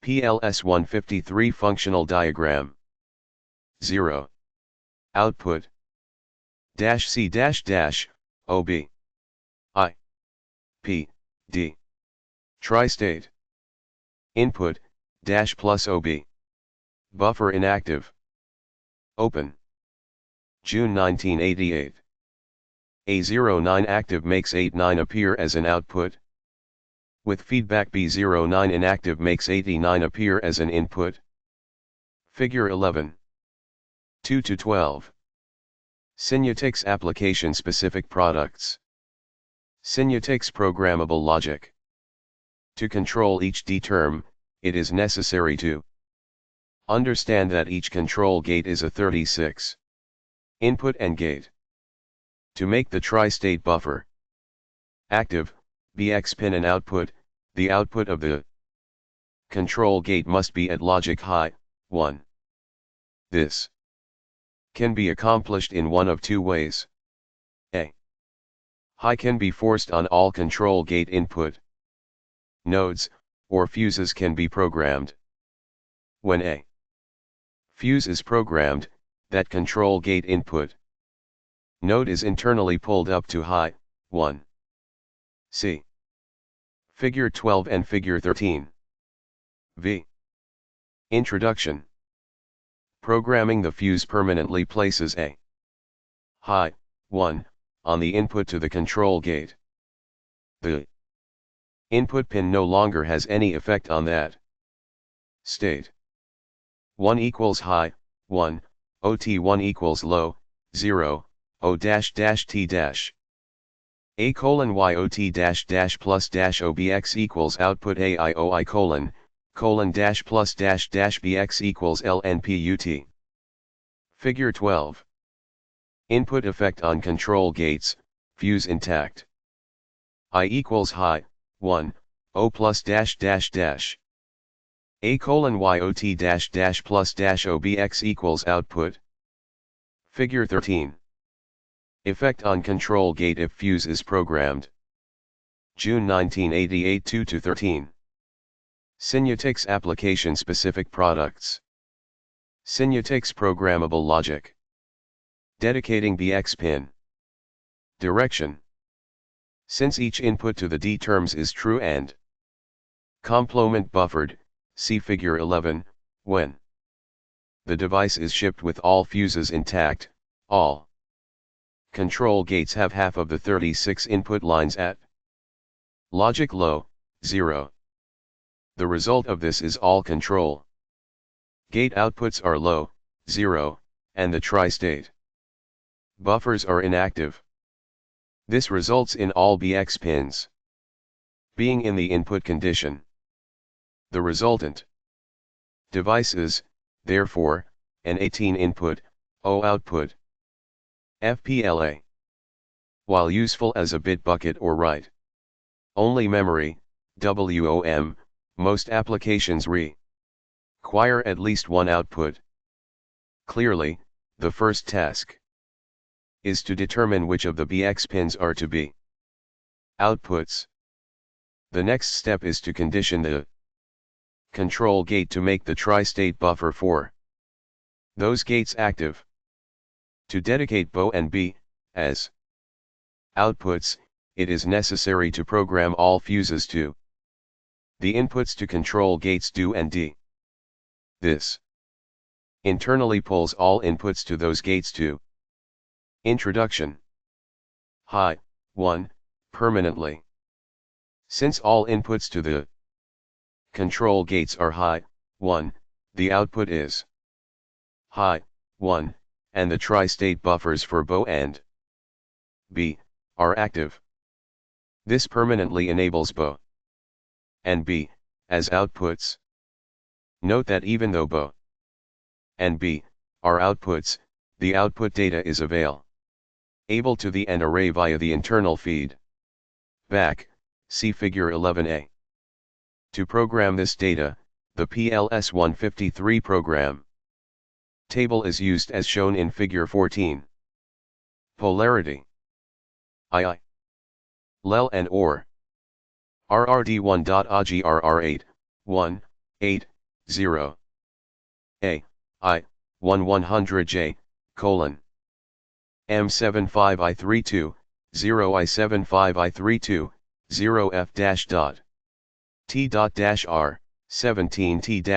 [SPEAKER 1] PLS-153 functional diagram. 0. Output dash C dash dash OB I P D tri-state input dash plus OB buffer inactive. Open. June 1988. A09 active makes 89 appear as an output. with feedback B09 inactive makes 89 appear as an input. Figure 11. 2 to 12. Signetics application-specific products. Signetics programmable logic. To control each D term, it is necessary to understand that each control gate is a 36 input and gate. To make the tri-state buffer active, BX pin and output, the output of the control gate must be at logic high 1. This can be accomplished in one of two ways. A. High can be forced on all control gate input nodes, or fuses can be programmed. When a fuse is programmed, that control gate input node is internally pulled up to high 1. See Figure 12 and Figure 13. V. Introduction. Programming the fuse permanently places a high 1 on the input to the control gate. The input pin no longer has any effect on that state. 1 equals high 1, OT1 equals low 0, O dash dash T dash. A colon YOT dash dash plus dash OBX equals output AIOI colon dash plus dash dash BX equals LNPUT. Figure 12. Input effect on control gates, fuse intact. I equals high 1, O plus dash dash dash. A colon YOT dash dash plus dash OBX equals output. Figure 13. Effect on control gate if fuse is programmed. June 1988 2 to 13. Signetics application-specific products. Signetics programmable logic. Dedicating BX pin. Direction. Since each input to the D terms is true and complement buffered, see Figure 11, when the device is shipped with all fuses intact, all control gates have half of the 36 input lines at logic low, 0. The result of this is all control gate outputs are low, 0, and the tri-state buffers are inactive. This results in all BX pins being in the input condition. The resultant devices, therefore, an 18 input, O output. FPLA. While useful as a bit bucket or write-only memory, WOM, most applications require at least one output. Clearly, the first task is to determine which of the BX pins are to be outputs. The next step is to condition the control gate to make the tri-state buffer for those gates active. To dedicate BO and B as outputs, it is necessary to program all fuses to the inputs to control gates do and D. This internally pulls all inputs to those gates to introduction high 1 permanently. Since all inputs to the control gates are high 1, the output is high 1, and the tri-state buffers for BO and B are active. This permanently enables BO and B as outputs. Note that even though BO and B are outputs, the output data is available to the AND array via the internal feed back, see Figure 11a. To program this data, the PLS153 program table is used as shown in Figure 14. Polarity II, LEL and OR RRD1.AGRR8, 1, 8, 0 A, I, 100J, M75I32, 0I75I32, 0F dot T R, 17T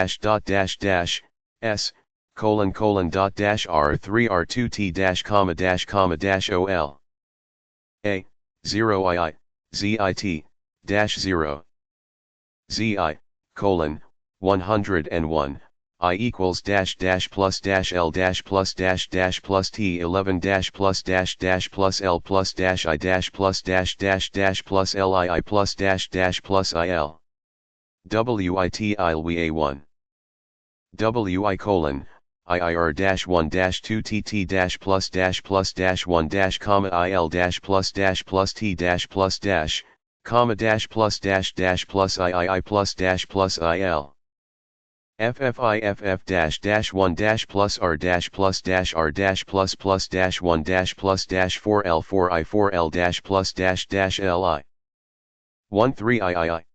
[SPEAKER 1] S, R3 R2 T OL. A, 0II, ZIT, 0. zi, colon, 101, I equals dash dash plus dash L dash plus dash dash plus T11 dash plus dash dash plus L plus dash I dash plus dash dash dash plus LII plus dash dash plus IL. WIT ILWA1. WI colon, IIR dash 1 dash 2 TT dash plus dash 1 dash comma IL dash plus T dash plus dash, comma dash plus plus III plus IL. FFIFF dash 1 dash plus R dash plus dash 1 dash plus dash 4L dash plus dash LI. 13 III.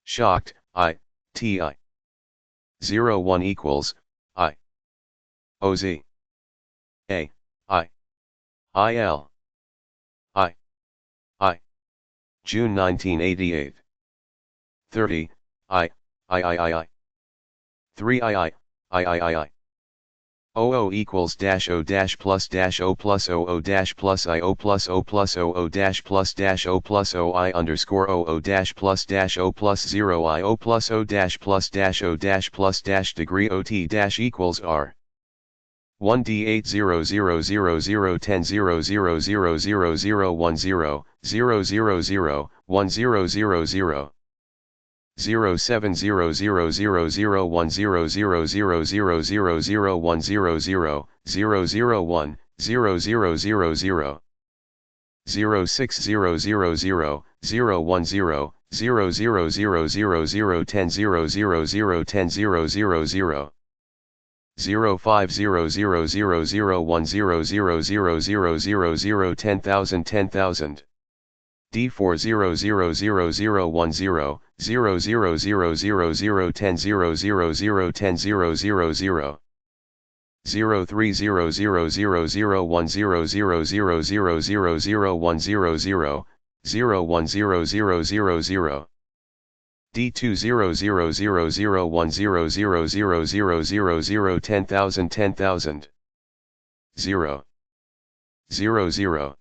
[SPEAKER 1] Shocked, I, TI. 01 equals, I. OZ. A, I. IL. I. June 1988. 30, I. 3 II. 00 equals dash O dash plus O plus OO dash plus IO plus O plus OO dash plus O I underscore OO dash plus O plus 0 IO plus O dash plus O dash plus degree OT dash equals R. 1D800001000100010001000 070000000100010001000 060000010001000 050000010000010,000 D40000010 0000010000010,000 03000001000001000 0100000 D20000010,000 0 00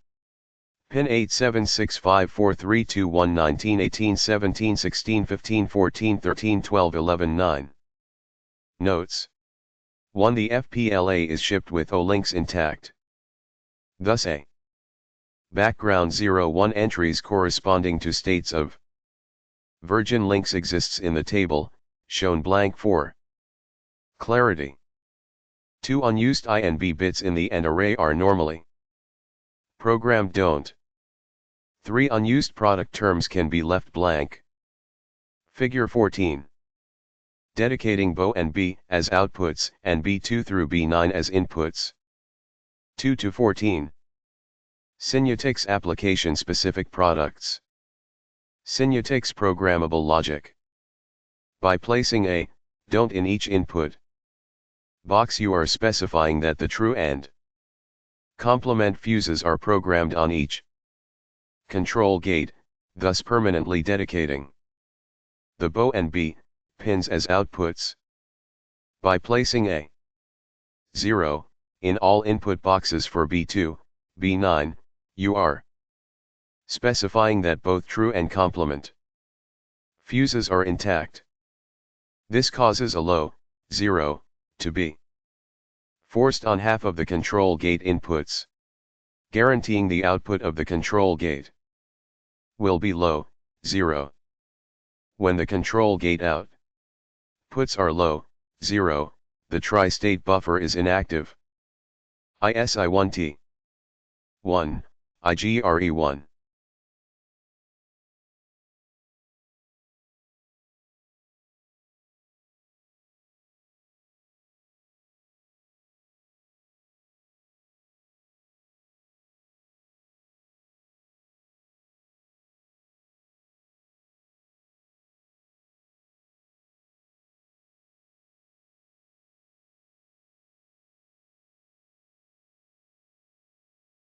[SPEAKER 1] Pin 87654321 19 18 17 16 15 14 13 12 11 9. Notes. 1. The FPLA is shipped with O links intact. Thus a background 01 entries corresponding to states of virgin links exists in the table, shown blank for clarity. 2. Unused I and B bits in the AND array are normally programmed. Don't. 3. Unused product terms can be left blank. Figure 14. Dedicating Bo and B as outputs and B2 through B9 as inputs. 2 to 14. Signetics application-specific products. Signetics programmable logic. By placing a don't in each input box, you are specifying that the true and complement fuses are programmed on each control gate, thus permanently dedicating the Bo and B pins as outputs. By placing a 0 in all input boxes for B2, B9, you are specifying that both true and complement fuses are intact. This causes a low 0 to be forced on half of the control gate inputs, guaranteeing the output of the control gate will be low 0. When the control gate outputs are low 0, the tri-state buffer is inactive. ISI1T 1, IGRE1